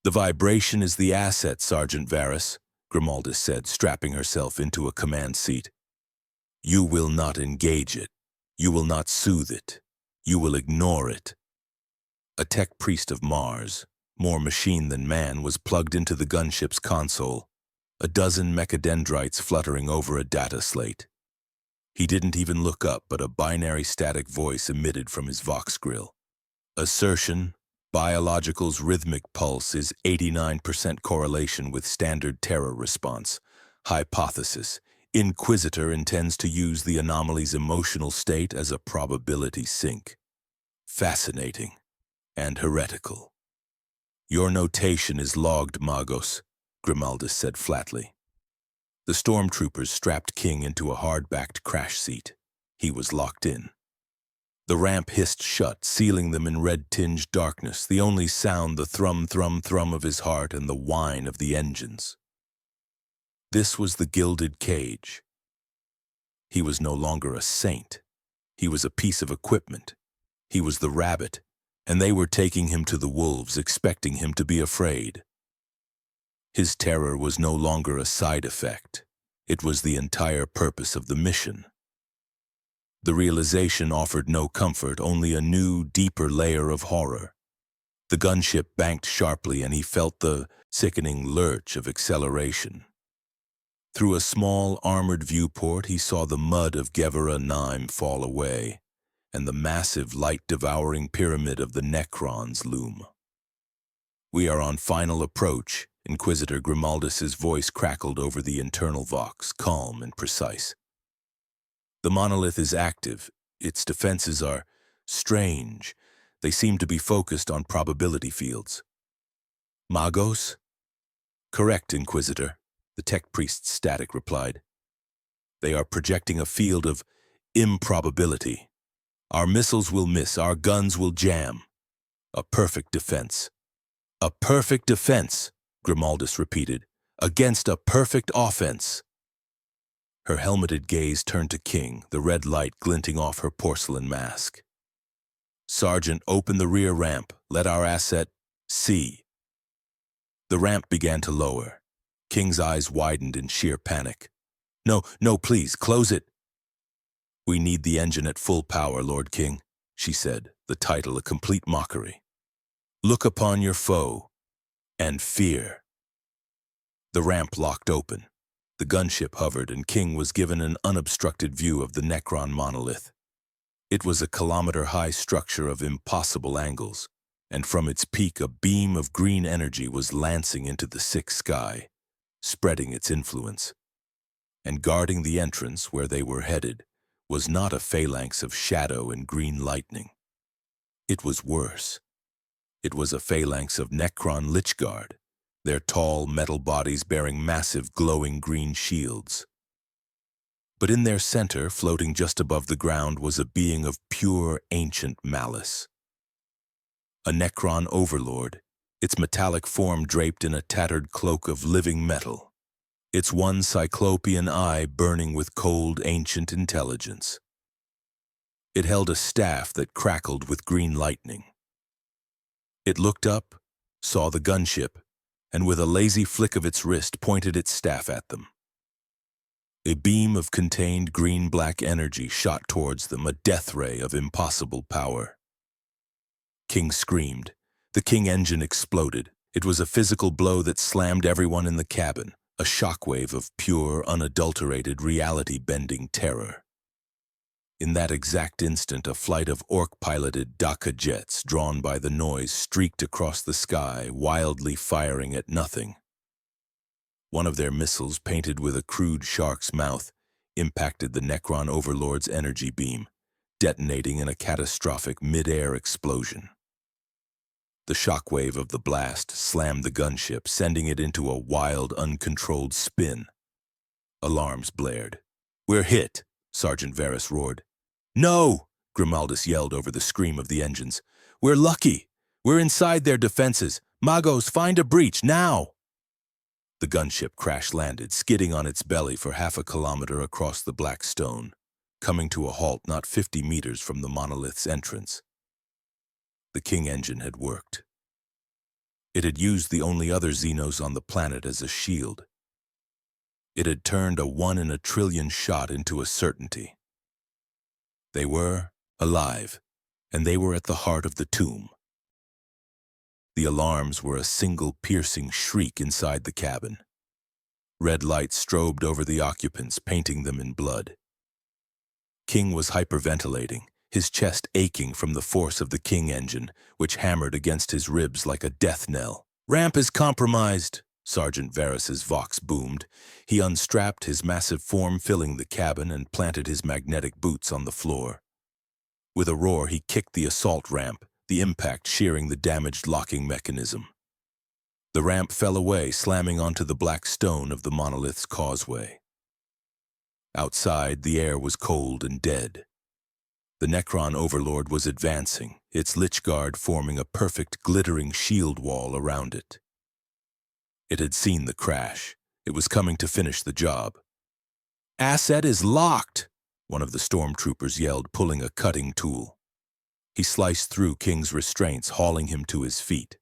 "The vibration is the asset, Sergeant Varus," Grimaldus said, strapping herself into a command seat. "You will not engage it. You will not soothe it. You will ignore it." A tech priest of Mars, more machine than man, was plugged into the gunship's console, a dozen mechadendrites fluttering over a data slate. He didn't even look up, but a binary static voice emitted from his Vox grill. "Assertion. Biological's rhythmic pulse is 89% correlation with standard terror response. Hypothesis. Inquisitor intends to use the anomaly's emotional state as a probability sink. Fascinating. And heretical." "Your notation is logged, Magos," Grimaldus said flatly. The stormtroopers strapped King into a hard-backed crash seat. He was locked in. The ramp hissed shut, sealing them in red-tinged darkness, the only sound the thrum-thrum-thrum of his heart and the whine of the engines. This was the gilded cage. He was no longer a saint. He was a piece of equipment. He was the rabbit, and they were taking him to the wolves, expecting him to be afraid. His terror was no longer a side effect. It was the entire purpose of the mission. The realization offered no comfort, only a new, deeper layer of horror. The gunship banked sharply, and he felt the sickening lurch of acceleration. Through a small, armored viewport, he saw the mud of Gevera Nime fall away, and the massive, light-devouring pyramid of the Necrons loom. "We are on final approach," Inquisitor Grimaldus's voice crackled over the internal Vox, calm and precise. "The monolith is active. Its defenses are strange. They seem to be focused on probability fields." "Magos?" "Correct, Inquisitor," the tech priest's static replied. "They are projecting a field of improbability. Our missiles will miss, our guns will jam. A perfect defense." "A perfect defense," Grimaldus repeated, "against a perfect offense." Her helmeted gaze turned to King, the red light glinting off her porcelain mask. "Sergeant, open the rear ramp. Let our asset see." The ramp began to lower. King's eyes widened in sheer panic. "No, no, please, close it." "We need the engine at full power, Lord King," she said, the title a complete mockery. "Look upon your foe and fear." The ramp locked open. The gunship hovered, and King was given an unobstructed view of the Necron monolith. It was a kilometer-high structure of impossible angles, and from its peak a beam of green energy was lancing into the sick sky, spreading its influence. And guarding the entrance where they were headed was not a phalanx of shadow and green lightning. It was worse. It was a phalanx of Necron Lichguard, their tall metal bodies bearing massive glowing green shields. But in their center, floating just above the ground, was a being of pure ancient malice. A Necron overlord, its metallic form draped in a tattered cloak of living metal, its one cyclopean eye burning with cold ancient intelligence. It held a staff that crackled with green lightning. It looked up, saw the gunship, and with a lazy flick of its wrist pointed its staff at them. A beam of contained green-black energy shot towards them, a death ray of impossible power. King screamed. The King engine exploded. It was a physical blow that slammed everyone in the cabin, a shockwave of pure, unadulterated, reality-bending terror. In that exact instant, a flight of orc-piloted Daka jets, drawn by the noise, streaked across the sky, wildly firing at nothing. One of their missiles, painted with a crude shark's mouth, impacted the Necron Overlord's energy beam, detonating in a catastrophic mid-air explosion. The shockwave of the blast slammed the gunship, sending it into a wild, uncontrolled spin. Alarms blared. "We're hit," Sergeant Varys roared. "No!" Grimaldus yelled over the scream of the engines. "We're lucky! We're inside their defenses! Magos, find a breach, now!" The gunship crash-landed, skidding on its belly for half a kilometer across the black stone, coming to a halt not 50 meters from the monolith's entrance. The King engine had worked. It had used the only other Xenos on the planet as a shield. It had turned a 1 in a trillion shot into a certainty. They were alive, and they were at the heart of the tomb. The alarms were a single piercing shriek inside the cabin. Red lights strobed over the occupants, painting them in blood. King was hyperventilating, his chest aching from the force of the King engine, which hammered against his ribs like a death knell. "Ramp is compromised," Sergeant Varys's vox boomed. He unstrapped, his massive form filling the cabin, and planted his magnetic boots on the floor. With a roar, he kicked the assault ramp, the impact shearing the damaged locking mechanism. The ramp fell away, slamming onto the black stone of the monolith's causeway. Outside, the air was cold and dead. The Necron Overlord was advancing, its Lichguard forming a perfect glittering shield wall around it. It had seen the crash. It was coming to finish the job. "Asset is locked!" one of the stormtroopers yelled, pulling a cutting tool. He sliced through King's restraints, hauling him to his feet.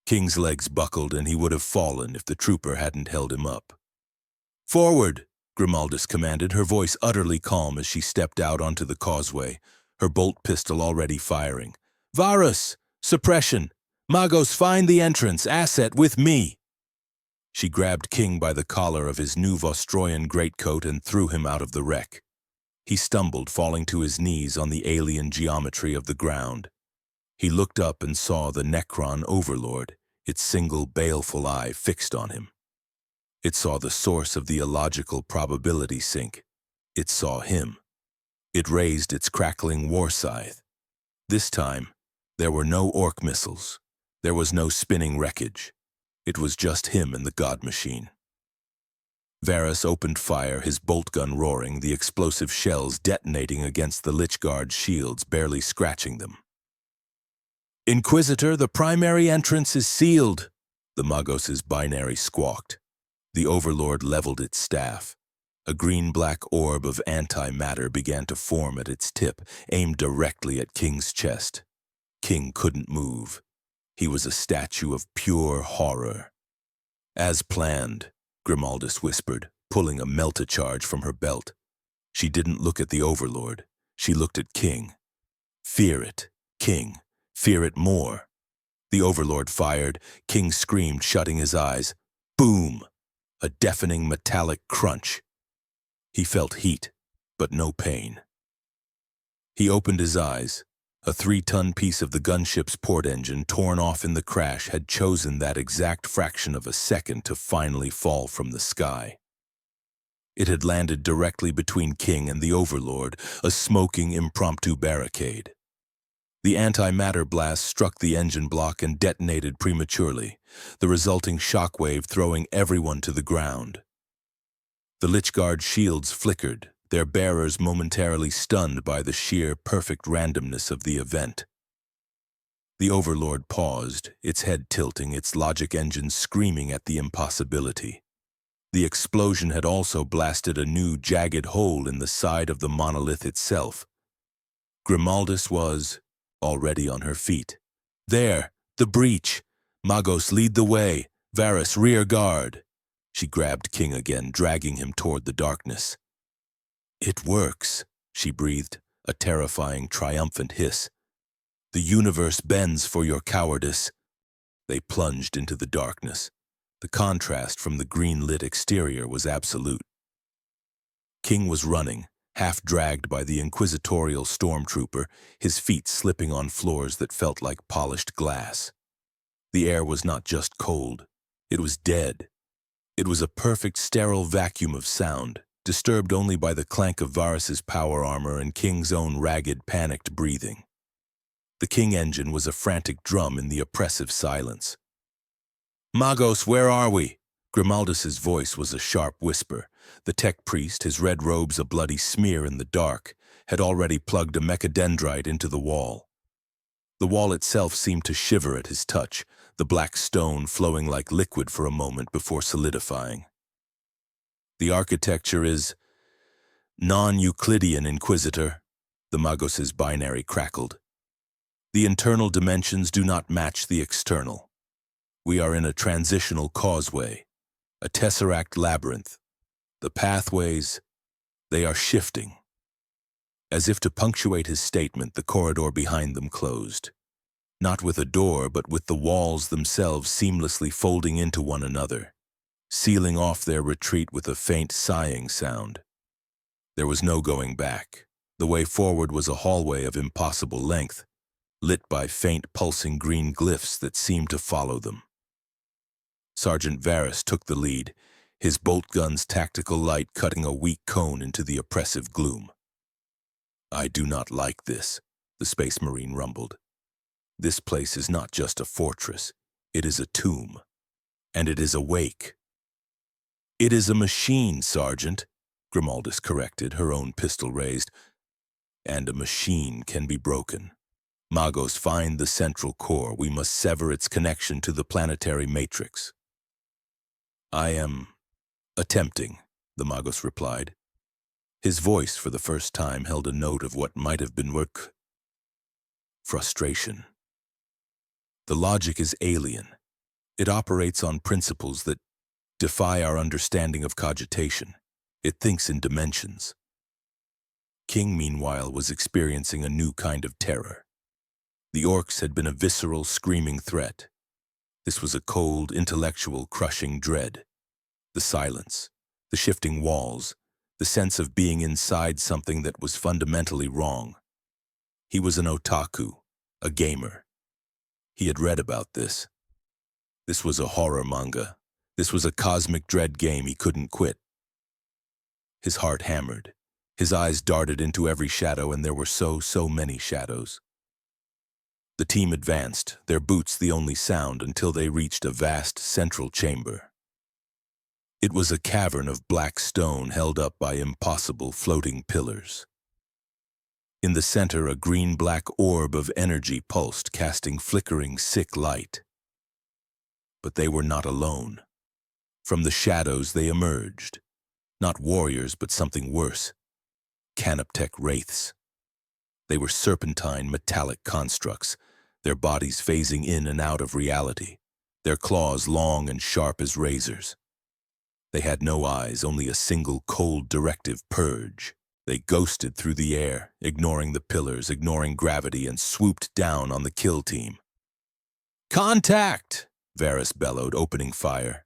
King's legs buckled, and he would have fallen if the trooper hadn't held him up. "Forward!" Grimaldus commanded, her voice utterly calm as she stepped out onto the causeway, her bolt pistol already firing. "Varus! Suppression! Magos, find the entrance! Asset with me!" She grabbed King by the collar of his new Vostroyan greatcoat and threw him out of the wreck. He stumbled, falling to his knees on the alien geometry of the ground. He looked up and saw the Necron Overlord, its single baleful eye fixed on him. It saw the source of the illogical probability sink. It saw him. It raised its crackling war scythe. This time, there were no orc missiles. There was no spinning wreckage. It was just him and the God Machine. Varys opened fire, his bolt gun roaring, the explosive shells detonating against the Lichguard's shields, barely scratching them. "Inquisitor, the primary entrance is sealed," the Magos' binary squawked. The Overlord leveled its staff. A green-black orb of antimatter began to form at its tip, aimed directly at King's chest. King couldn't move. He was a statue of pure horror. "As planned," Grimaldus whispered, pulling a melt-a-charge from her belt. She didn't look at the Overlord. She looked at King. "Fear it, King. Fear it more." The Overlord fired. King screamed, shutting his eyes. Boom! A deafening metallic crunch. He felt heat, but no pain. He opened his eyes. A 3-ton piece of the gunship's port engine, torn off in the crash, had chosen that exact fraction of a second to finally fall from the sky. It had landed directly between King and the Overlord, a smoking impromptu barricade. The antimatter blast struck the engine block and detonated prematurely, the resulting shockwave throwing everyone to the ground. The Lichguard shields flickered, their bearers momentarily stunned by the sheer, perfect randomness of the event. The Overlord paused, its head tilting, its logic engine screaming at the impossibility. The explosion had also blasted a new, jagged hole in the side of the monolith itself. Grimaldis was already on her feet. "There! The breach! Magos, lead the way! Varus, rear guard!" She grabbed King again, dragging him toward the darkness. "It works," she breathed, a terrifying, triumphant hiss. "The universe bends for your cowardice." They plunged into the darkness. The contrast from the green-lit exterior was absolute. King was running, half dragged by the inquisitorial stormtrooper, his feet slipping on floors that felt like polished glass. The air was not just cold, it was dead. It was a perfect sterile vacuum of sound, disturbed only by the clank of Varus's power armor and King's own ragged, panicked breathing. The King engine was a frantic drum in the oppressive silence. "Magos, where are we?" Grimaldis's voice was a sharp whisper. The tech priest, his red robes a bloody smear in the dark, had already plugged a mechadendrite into the wall. The wall itself seemed to shiver at his touch, the black stone flowing like liquid for a moment before solidifying. "The architecture is non-Euclidean, Inquisitor," the Magos's binary crackled. "The internal dimensions do not match the external. We are in a transitional causeway, a tesseract labyrinth. The pathways, they are shifting." As if to punctuate his statement, the corridor behind them closed. Not with a door, but with the walls themselves seamlessly folding into one another, sealing off their retreat with a faint sighing sound. There was no going back. The way forward was a hallway of impossible length, lit by faint pulsing green glyphs that seemed to follow them. Sergeant Varus took the lead, his bolt gun's tactical light cutting a weak cone into the oppressive gloom. "I do not like this," the Space Marine rumbled. "This place is not just a fortress, it is a tomb. And it is awake." "It is a machine, Sergeant," Grimaldis corrected, her own pistol raised. "And a machine can be broken. Magos, find the central core. We must sever its connection to the planetary matrix." "I am attempting," the Magos replied. His voice, for the first time, held a note of what might have been frustration. "The logic is alien. It operates on principles that defy our understanding of cogitation. It thinks in dimensions." King, meanwhile, was experiencing a new kind of terror. The orcs had been a visceral, screaming threat. This was a cold, intellectual, crushing dread. The silence, the shifting walls, the sense of being inside something that was fundamentally wrong. He was an otaku, a gamer. He had read about this. This was a horror manga. This was a cosmic dread game he couldn't quit. His heart hammered. His eyes darted into every shadow, and there were so many shadows. The team advanced, their boots the only sound, until they reached a vast central chamber. It was a cavern of black stone held up by impossible floating pillars. In the center, a green-black orb of energy pulsed, casting flickering, sick light. But they were not alone. From the shadows they emerged. Not warriors, but something worse. Canoptech wraiths. They were serpentine, metallic constructs, their bodies phasing in and out of reality, their claws long and sharp as razors. They had no eyes, only a single cold directive: purge. They ghosted through the air, ignoring the pillars, ignoring gravity, and swooped down on the kill team. "Contact!" Varus bellowed, opening fire.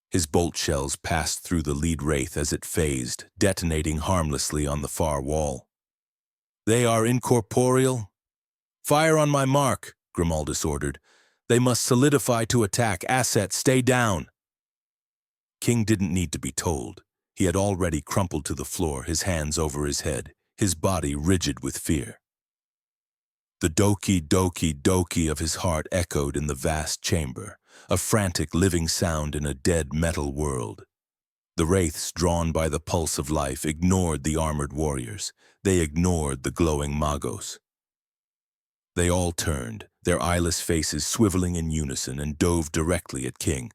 His bolt shells passed through the lead wraith as it phased, detonating harmlessly on the far wall. They are incorporeal? Fire on my mark, Grimaldus ordered. They must solidify to attack. Asset, stay down. King didn't need to be told. He had already crumpled to the floor, his hands over his head, his body rigid with fear. The doki doki doki of his heart echoed in the vast chamber, a frantic living sound in a dead metal world. The wraiths, drawn by the pulse of life, ignored the armored warriors. They ignored the glowing magos. They all turned, their eyeless faces swiveling in unison, and dove directly at King.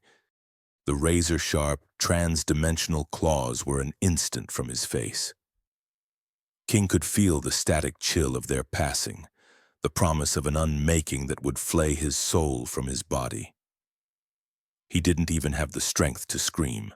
The razor-sharp, trans-dimensional claws were an instant from his face. King could feel the static chill of their passing, the promise of an unmaking that would flay his soul from his body. He didn't even have the strength to scream.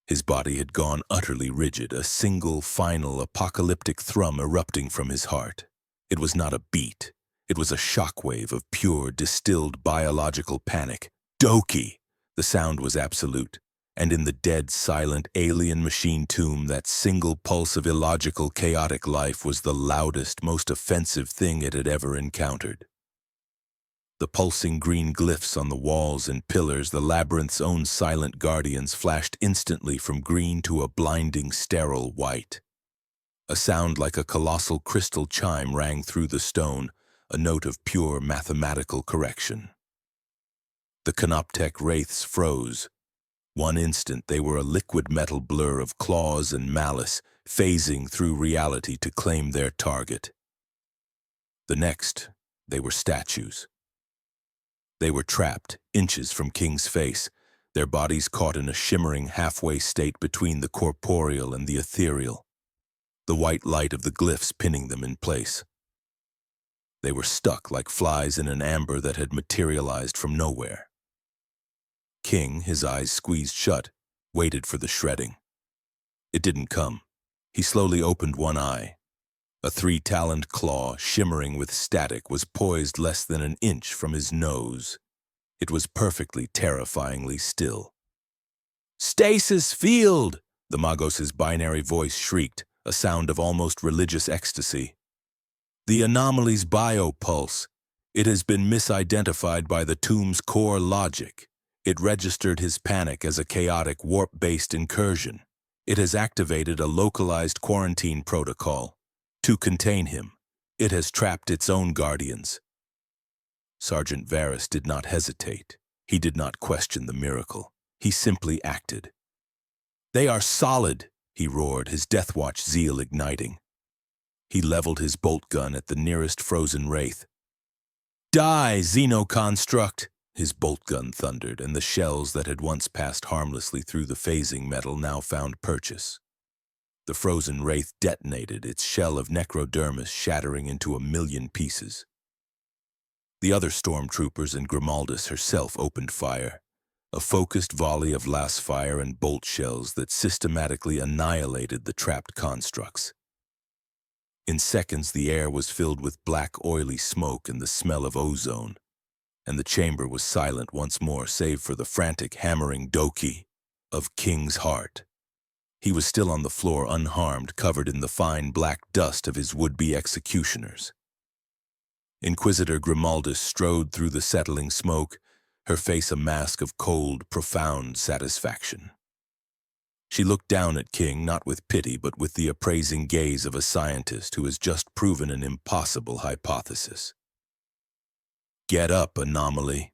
His body had gone utterly rigid, a single, final, apocalyptic thrum erupting from his heart. It was not a beat. It was a shockwave of pure, distilled biological panic. Doki! The sound was absolute, and in the dead, silent, alien machine tomb, that single pulse of illogical, chaotic life was the loudest, most offensive thing it had ever encountered. The pulsing green glyphs on the walls and pillars, the labyrinth's own silent guardians, flashed instantly from green to a blinding, sterile white. A sound like a colossal crystal chime rang through the stone, a note of pure mathematical correction. The Canoptech wraiths froze. One instant they were a liquid metal blur of claws and malice, phasing through reality to claim their target. The next, they were statues. They were trapped, inches from King's face, their bodies caught in a shimmering halfway state between the corporeal and the ethereal, the white light of the glyphs pinning them in place. They were stuck like flies in an amber that had materialized from nowhere. King, his eyes squeezed shut, waited for the shredding. It didn't come. He slowly opened one eye. A three-taloned claw, shimmering with static, was poised less than an inch from his nose. It was perfectly, terrifyingly still. "Stasis field!" the Magos's binary voice shrieked, a sound of almost religious ecstasy. "The anomaly's biopulse. It has been misidentified by the tomb's core logic. It registered his panic as a chaotic, warp-based incursion. It has activated a localized quarantine protocol. To contain him, it has trapped its own guardians." Sergeant Varys did not hesitate. He did not question the miracle. He simply acted. "They are solid," he roared, his Deathwatch zeal igniting. He leveled his bolt gun at the nearest frozen wraith. "Die, xenoconstruct!" his bolt gun thundered, and the shells that had once passed harmlessly through the phasing metal now found purchase. The frozen wraith detonated, its shell of necrodermis shattering into a million pieces. The other stormtroopers and Grimaldus herself opened fire, a focused volley of lasfire and bolt shells that systematically annihilated the trapped constructs. In seconds, the air was filled with black, oily smoke and the smell of ozone, and the chamber was silent once more save for the frantic hammering doki of King's heart. He was still on the floor, unharmed, covered in the fine black dust of his would-be executioners. Inquisitor Grimaldus strode through the settling smoke, her face a mask of cold, profound satisfaction. She looked down at King, not with pity, but with the appraising gaze of a scientist who has just proven an impossible hypothesis. "Get up, anomaly."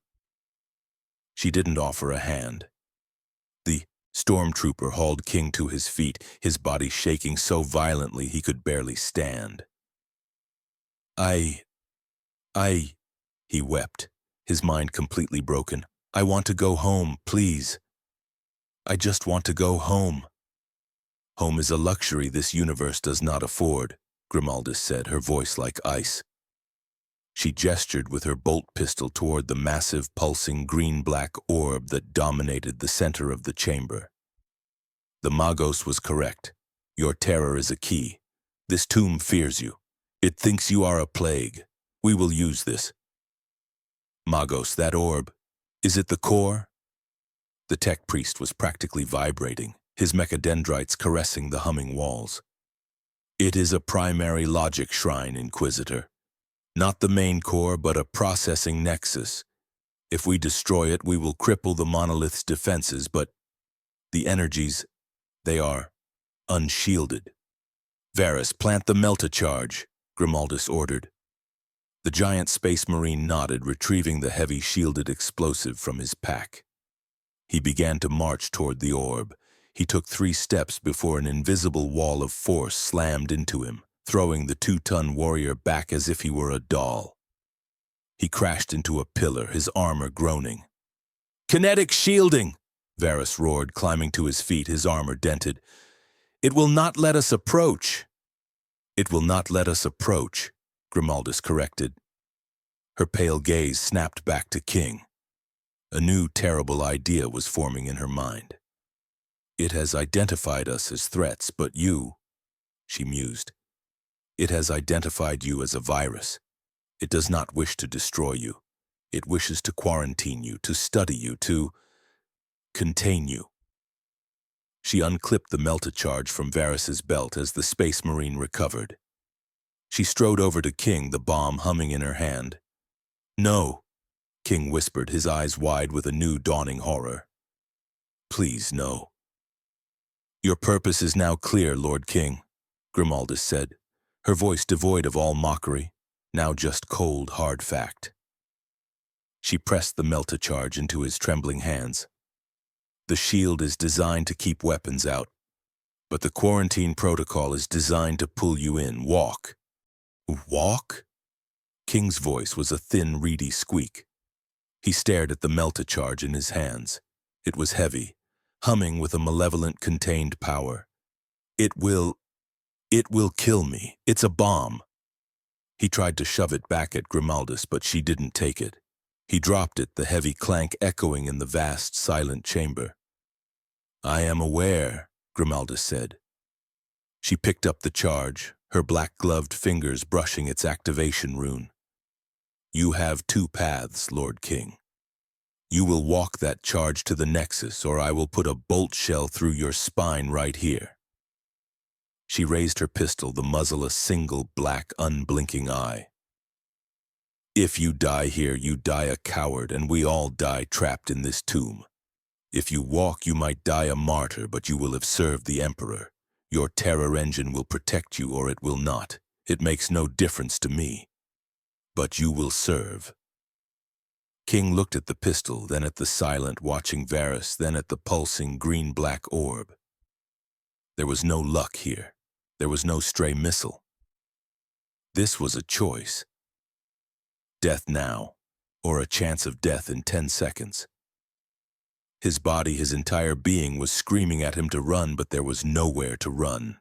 She didn't offer a hand. The stormtrooper hauled King to his feet, his body shaking so violently he could barely stand. I, he wept, his mind completely broken. "I want to go home, please. I just want to go home." "Home is a luxury this universe does not afford," Grimaldus said, her voice like ice. She gestured with her bolt pistol toward the massive, pulsing green-black orb that dominated the center of the chamber. "The Magos was correct. Your terror is a key. This tomb fears you. It thinks you are a plague. We will use this." "Magos, that orb, is it the core?" The tech priest was practically vibrating, his mechadendrites caressing the humming walls. It is a primary logic shrine, Inquisitor. Not the main core, but a processing nexus. If we destroy it, we will cripple the monolith's defenses, but the energies, they are unshielded. Varys, plant the melta-charge, Grimaldus ordered. The giant space marine nodded, retrieving the heavy shielded explosive from his pack. He began to march toward the orb. He took 3 steps before an invisible wall of force slammed into him, throwing the 2-ton warrior back as if he were a doll. He crashed into a pillar, his armor groaning. "Kinetic shielding!" Varys roared, climbing to his feet, his armor dented. "It will not let us approach." "It will not let us approach," Grimaldus corrected. Her pale gaze snapped back to King. A new, terrible idea was forming in her mind. "It has identified us as threats, but you," she mused. "It has identified you as a virus. It does not wish to destroy you. It wishes to quarantine you, to study you, to contain you." She unclipped the melta-charge from Varys's belt as the space marine recovered. She strode over to King, the bomb humming in her hand. "No," King whispered, his eyes wide with a new dawning horror. "Please, no." "Your purpose is now clear, Lord King," Grimaldus said, her voice devoid of all mockery, now just cold, hard fact. She pressed the melta-charge into his trembling hands. "The shield is designed to keep weapons out, but the quarantine protocol is designed to pull you in. Walk." "Walk?" King's voice was a thin, reedy squeak. He stared at the melta-charge in his hands. It was heavy, humming with a malevolent contained power. It will kill me. It's a bomb." He tried to shove it back at Grimaldus, but she didn't take it. He dropped it, the heavy clank echoing in the vast, silent chamber. "I am aware," Grimaldus said. She picked up the charge, her black-gloved fingers brushing its activation rune. "You have 2 paths, Lord King. You will walk that charge to the Nexus, or I will put a bolt shell through your spine right here." She raised her pistol, the muzzle a single black, unblinking eye. "If you die here, you die a coward, and we all die trapped in this tomb. If you walk, you might die a martyr, but you will have served the Emperor. Your terror engine will protect you, or it will not. It makes no difference to me. But you will serve." King looked at the pistol, then at the silent, watching Varys, then at the pulsing green-black orb. There was no luck here. There was no stray missile. This was a choice. Death now, or a chance of death in 10 seconds. His body, his entire being, was screaming at him to run, but there was nowhere to run.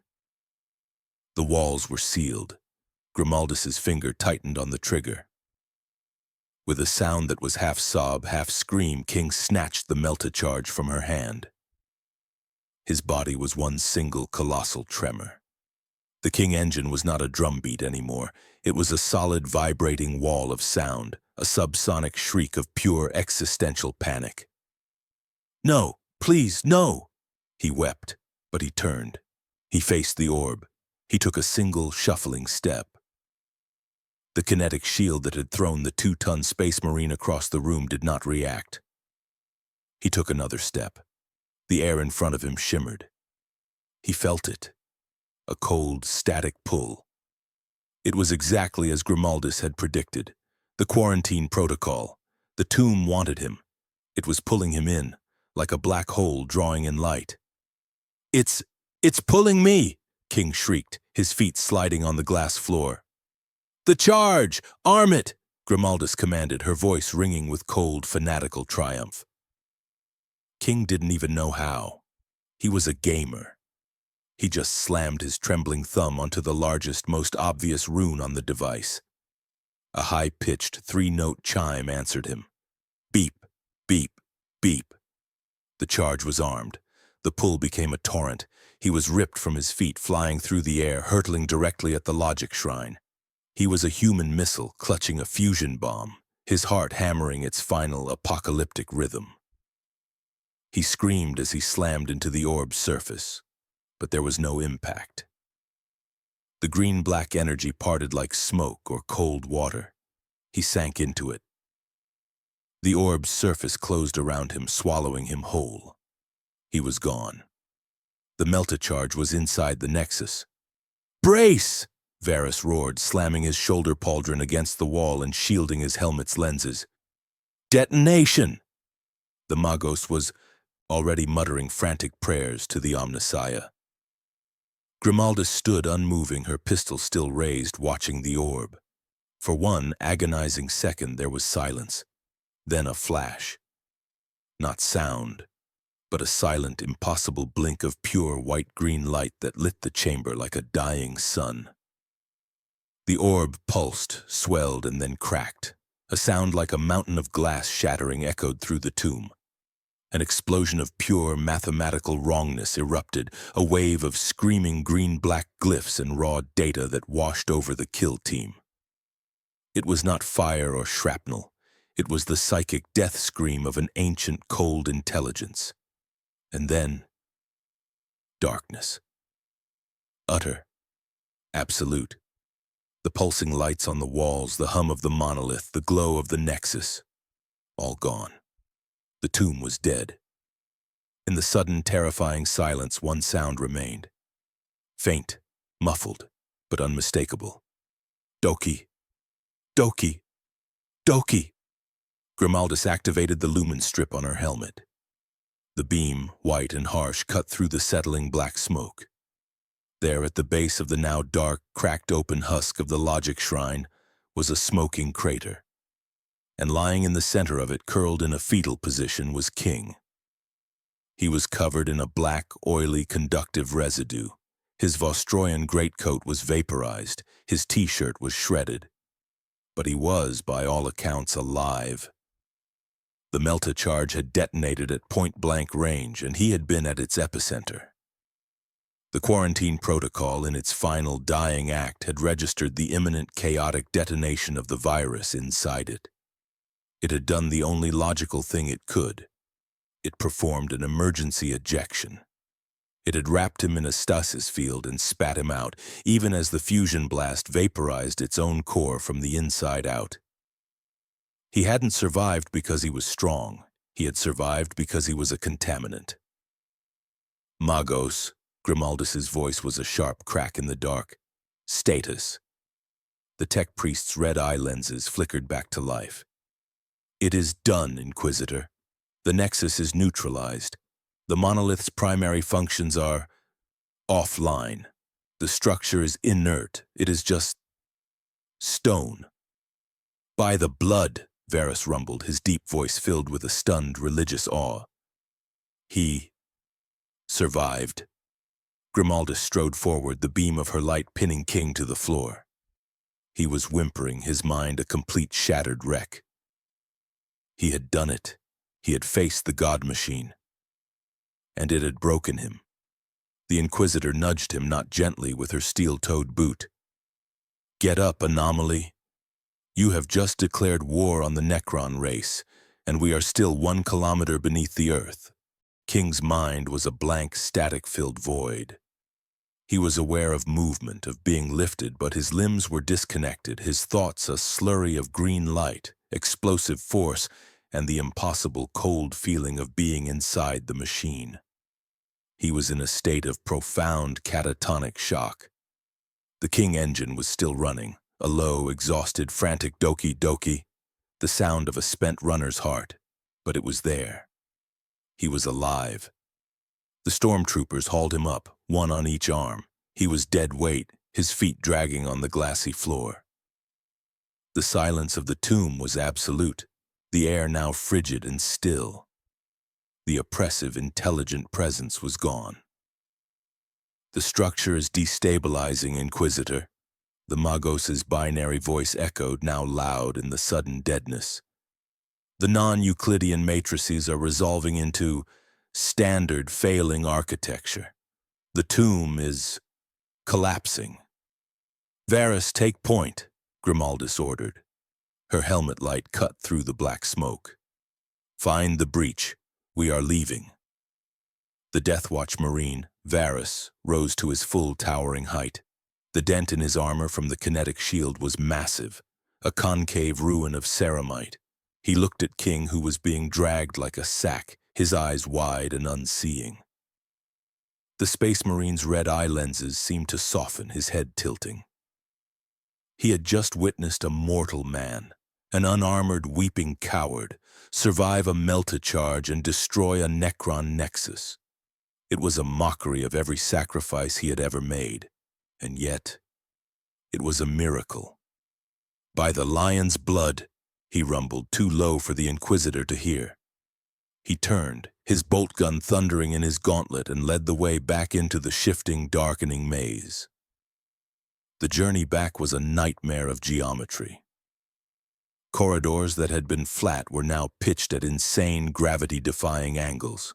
The walls were sealed. Grimaldus's finger tightened on the trigger. With a sound that was half sob, half scream, King snatched the melta-charge from her hand. His body was one single colossal tremor. The King engine was not a drumbeat anymore. It was a solid, vibrating wall of sound, a subsonic shriek of pure existential panic. "No, please, no!" He wept, but he turned. He faced the orb. He took a single, shuffling step. The kinetic shield that had thrown the 2-ton space marine across the room did not react. He took another step. The air in front of him shimmered. He felt it. A cold, static pull. It was exactly as Grimaldus had predicted. The quarantine protocol. The tomb wanted him. It was pulling him in, like a black hole drawing in light. It's pulling me!" King shrieked, his feet sliding on the glass floor. "The charge! Arm it!" Grimaldus commanded, her voice ringing with cold, fanatical triumph. King didn't even know how. He was a gamer. He just slammed his trembling thumb onto the largest, most obvious rune on the device. A high-pitched, 3-note chime answered him. Beep, beep, beep. The charge was armed. The pull became a torrent. He was ripped from his feet, flying through the air, hurtling directly at the logic shrine. He was a human missile, clutching a fusion bomb, his heart hammering its final apocalyptic rhythm. He screamed as he slammed into the orb's surface, but there was no impact. The green-black energy parted like smoke or cold water. He sank into it. The orb's surface closed around him, swallowing him whole. He was gone. The melta-charge was inside the nexus. "Brace!" Varus roared, slamming his shoulder pauldron against the wall and shielding his helmet's lenses. "Detonation!" The Magos was already muttering frantic prayers to the Omnissiah. Grimaldis stood unmoving, her pistol still raised, watching the orb. For one agonizing second there was silence, then a flash. Not sound, but a silent, impossible blink of pure white-green light that lit the chamber like a dying sun. The orb pulsed, swelled, and then cracked. A sound like a mountain of glass shattering echoed through the tomb. An explosion of pure mathematical wrongness erupted, a wave of screaming green-black glyphs and raw data that washed over the kill team. It was not fire or shrapnel. It was the psychic death scream of an ancient, cold intelligence. And then, darkness. Utter. Absolute. The pulsing lights on the walls, the hum of the monolith, the glow of the nexus. All gone. The tomb was dead. In the sudden, terrifying silence, one sound remained. Faint, muffled, but unmistakable. Doki. Doki. Doki. Grimaldis activated the lumen strip on her helmet. The beam, white and harsh, cut through the settling black smoke. There, at the base of the now dark, cracked open husk of the logic shrine, was a smoking crater. And lying in the center of it, curled in a fetal position, was King. He was covered in a black, oily, conductive residue. His Vostroyan greatcoat was vaporized, his t-shirt was shredded. But he was, by all accounts, alive. The melta charge had detonated at point-blank range, and he had been at its epicenter. The quarantine protocol, in its final dying act, had registered the imminent chaotic detonation of the virus inside it. It had done the only logical thing it could. It performed an emergency ejection. It had wrapped him in a stasis field and spat him out, even as the fusion blast vaporized its own core from the inside out. He hadn't survived because he was strong. He had survived because he was a contaminant. Magos, Grimaldis's voice was a sharp crack in the dark. Status. The tech priest's red eye lenses flickered back to life. It is done, Inquisitor. The Nexus is neutralized. The monolith's primary functions are offline. The structure is inert. It is just stone. By the blood, Varus rumbled, his deep voice filled with a stunned, religious awe. He survived. Grimaldis strode forward, the beam of her light pinning King to the floor. He was whimpering, his mind a complete shattered wreck. He had done it. He had faced the God Machine. And it had broken him. The Inquisitor nudged him, not gently, with her steel-toed boot. Get up, anomaly. You have just declared war on the Necron race, and we are still 1 kilometer beneath the earth. King's mind was a blank, static-filled void. He was aware of movement, of being lifted, but his limbs were disconnected, his thoughts a slurry of green light, explosive force, and the impossible cold feeling of being inside the machine. He was in a state of profound catatonic shock. The King engine was still running, a low, exhausted, frantic doki-doki, the sound of a spent runner's heart, but it was there. He was alive. The stormtroopers hauled him up, one on each arm. He was dead weight, his feet dragging on the glassy floor. The silence of the tomb was absolute, the air now frigid and still. The oppressive, intelligent presence was gone. The structure is destabilizing, Inquisitor. The Magos' binary voice echoed, now loud in the sudden deadness. The non-Euclidean matrices are resolving into standard failing architecture. The tomb is collapsing. Varus, take point, Grimaldis ordered. Her helmet light cut through the black smoke. Find the breach. We are leaving. The Deathwatch Marine, Varus, rose to his full towering height. The dent in his armor from the kinetic shield was massive, a concave ruin of ceramite. He looked at King, who was being dragged like a sack, his eyes wide and unseeing. The Space Marine's red eye lenses seemed to soften, his head tilting. He had just witnessed a mortal man, an unarmored weeping coward, survive a melta-charge and destroy a Necron nexus. It was a mockery of every sacrifice he had ever made, and yet it was a miracle. "By the lion's blood," he rumbled, too low for the Inquisitor to hear. He turned, his bolt gun thundering in his gauntlet, and led the way back into the shifting, darkening maze. The journey back was a nightmare of geometry. Corridors that had been flat were now pitched at insane, gravity-defying angles.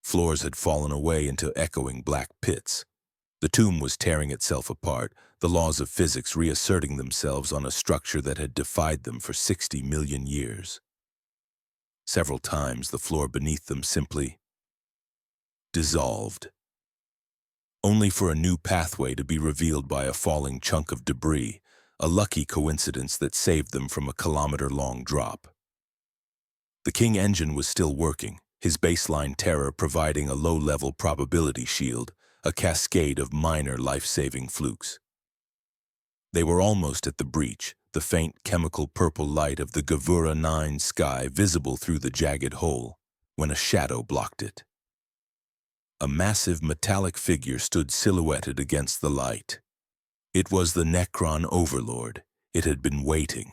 Floors had fallen away into echoing black pits. The tomb was tearing itself apart, the laws of physics reasserting themselves on a structure that had defied them for 60 million years. Several times the floor beneath them simply dissolved, only for a new pathway to be revealed by a falling chunk of debris, a lucky coincidence that saved them from a kilometer-long drop. The King engine was still working, his baseline terror providing a low-level probability shield, a cascade of minor life-saving flukes. They were almost at the breach, the faint chemical purple light of the Gavura 9 sky visible through the jagged hole, when a shadow blocked it. A massive metallic figure stood silhouetted against the light. It was the Necron Overlord. It had been waiting.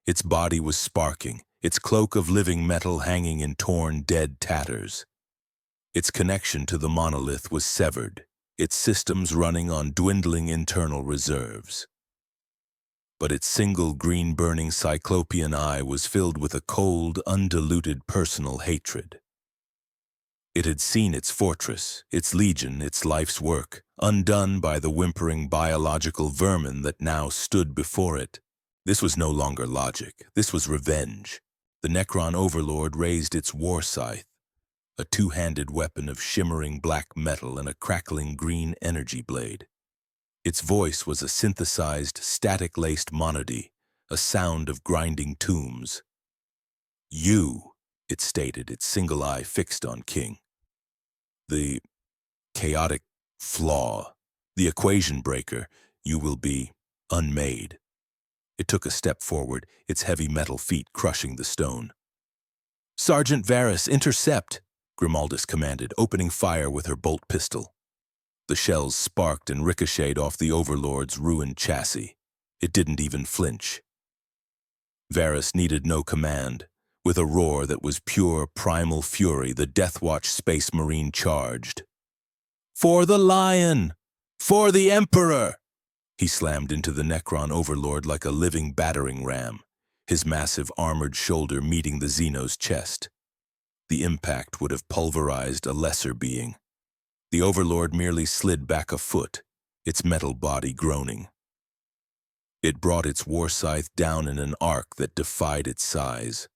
Its body was sparking, its cloak of living metal hanging in torn, dead tatters. Its connection to the monolith was severed, its systems running on dwindling internal reserves. But its single green-burning cyclopean eye was filled with a cold, undiluted personal hatred. It had seen its fortress, its legion, its life's work, undone by the whimpering biological vermin that now stood before it. This was no longer logic. This was revenge. The Necron Overlord raised its war scythe, a two-handed weapon of shimmering black metal and a crackling green energy blade. Its voice was a synthesized, static-laced monody, a sound of grinding tombs. "You," it stated, its single eye fixed on King. "The chaotic flaw, the equation breaker, you will be unmade." It took a step forward, its heavy metal feet crushing the stone. "Sergeant Varys, intercept!" Grimaldis commanded, opening fire with her bolt pistol. The shells sparked and ricocheted off the Overlord's ruined chassis. It didn't even flinch. Varys needed no command. With a roar that was pure primal fury, the Deathwatch Space Marine charged. "For the Lion! For the Emperor!" He slammed into the Necron Overlord like a living battering ram, his massive armored shoulder meeting the Xeno's chest. The impact would have pulverized a lesser being. The Overlord merely slid back a foot, its metal body groaning. It brought its war scythe down in an arc that defied its size.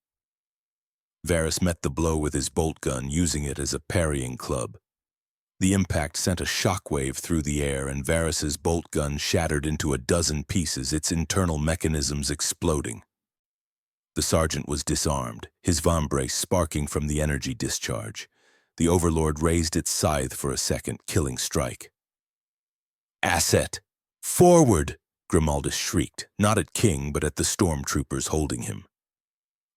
Varys met the blow with his bolt gun, using it as a parrying club. The impact sent a shockwave through the air, and Varys's bolt gun shattered into a dozen pieces, its internal mechanisms exploding. The sergeant was disarmed, his vambrace sparking from the energy discharge. The Overlord raised its scythe for a second, killing strike. "Asset! Forward!" Grimaldis shrieked, not at King, but at the stormtroopers holding him.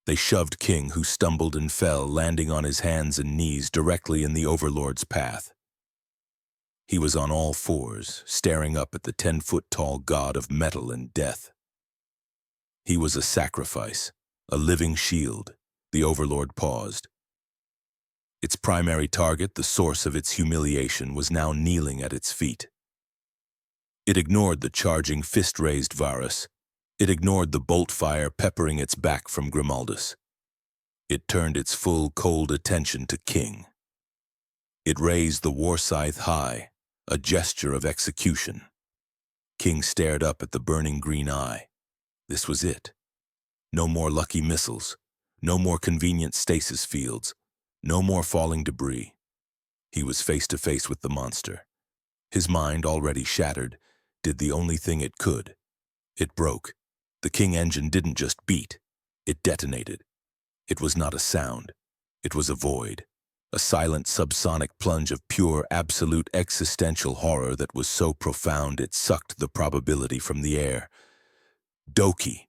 They shoved King, who stumbled and fell, landing on his hands and knees directly in the Overlord's path. He was on all fours, staring up at the 10-foot-tall god of metal and death. He was a sacrifice, a living shield. The Overlord paused. Its primary target, the source of its humiliation, was now kneeling at its feet. It ignored the charging, fist-raised Varys. It ignored the bolt fire peppering its back from Grimaldis. It turned its full, cold attention to King. It raised the war scythe high, a gesture of execution. King stared up at the burning green eye. This was it. No more lucky missiles. No more convenient stasis fields. No more falling debris. He was face to face with the monster. His mind already shattered, did the only thing it could. It broke. The King engine didn't just beat. It detonated. It was not a sound. It was a void. A silent subsonic plunge of pure, absolute existential horror that was so profound it sucked the probability from the air. Doki.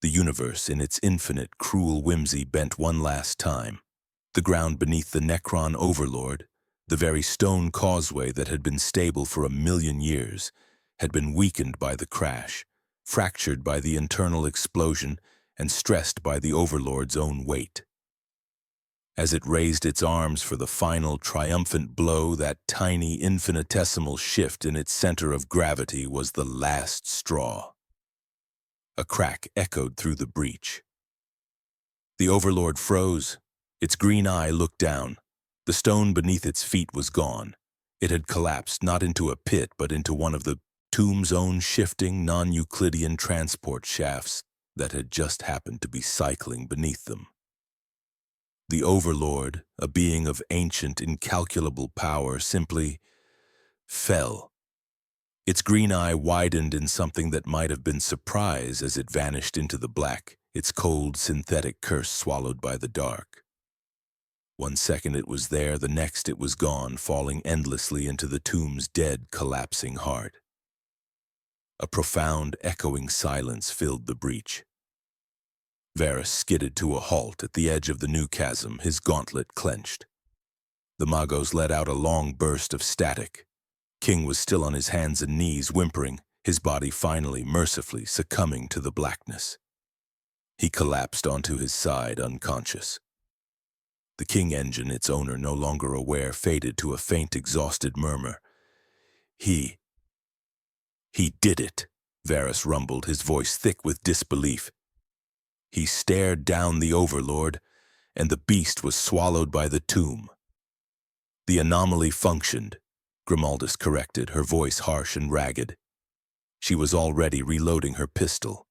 The universe, in its infinite, cruel whimsy, bent one last time. The ground beneath the Necron Overlord, the very stone causeway that had been stable for 1,000,000 years, had been weakened by the crash, fractured by the internal explosion, and stressed by the Overlord's own weight. As it raised its arms for the final triumphant blow, that tiny infinitesimal shift in its center of gravity was the last straw. A crack echoed through the breach. The Overlord froze. Its green eye looked down. The stone beneath its feet was gone. It had collapsed not into a pit, but into one of the tomb's own shifting, non-Euclidean transport shafts that had just happened to be cycling beneath them. The Overlord, a being of ancient, incalculable power, simply fell. Its green eye widened in something that might have been surprise as it vanished into the black, its cold, synthetic curse swallowed by the dark. One second it was there, the next it was gone, falling endlessly into the tomb's dead, collapsing heart. A profound, echoing silence filled the breach. Varys skidded to a halt at the edge of the new chasm, his gauntlet clenched. The Magos let out a long burst of static. King was still on his hands and knees, whimpering, his body finally, mercifully succumbing to the blackness. He collapsed onto his side, unconscious. The King engine, its owner no longer aware, faded to a faint, exhausted murmur. He did it, Varys rumbled, his voice thick with disbelief. He stared down the Overlord, and the beast was swallowed by the tomb. The anomaly functioned, Grimaldis corrected, her voice harsh and ragged. She was already reloading her pistol.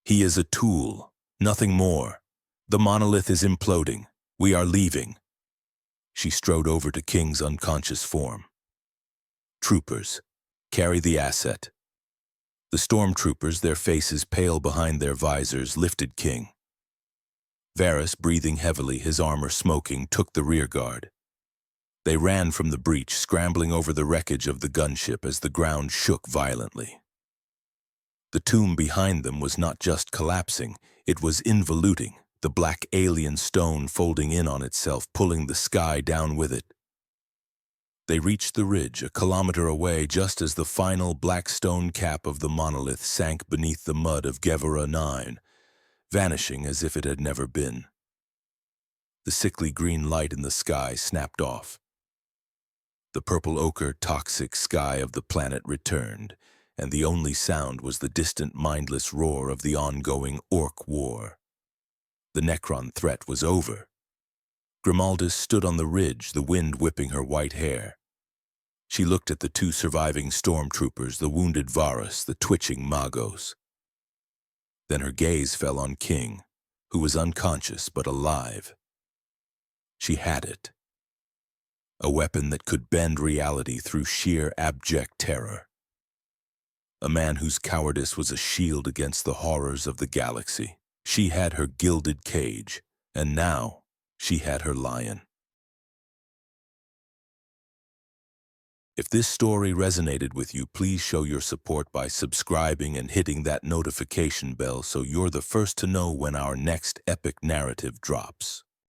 He is a tool, nothing more. The monolith is imploding. We are leaving. She strode over to King's unconscious form. Troopers, carry the asset. The stormtroopers, their faces pale behind their visors, lifted King. Varys, breathing heavily, his armor smoking, took the rear guard. They ran from the breach, scrambling over the wreckage of the gunship as the ground shook violently. The tomb behind them was not just collapsing, it was involuting, the black alien stone folding in on itself, pulling the sky down with it. They reached the ridge, a kilometer away, just as the final black stone cap of the monolith sank beneath the mud of Gevera 9, vanishing as if it had never been. The sickly green light in the sky snapped off. The purple ochre, toxic sky of the planet returned, and the only sound was the distant, mindless roar of the ongoing Orc War. The Necron threat was over. Grimaldis stood on the ridge, the wind whipping her white hair. She looked at the two surviving stormtroopers, the wounded Varys, the twitching Magos. Then her gaze fell on King, who was unconscious but alive. She had it. A weapon that could bend reality through sheer abject terror. A man whose cowardice was a shield against the horrors of the galaxy. She had her gilded cage, and now she had her lion. If this story resonated with you, please show your support by subscribing and hitting that notification bell so you're the first to know when our next epic narrative drops.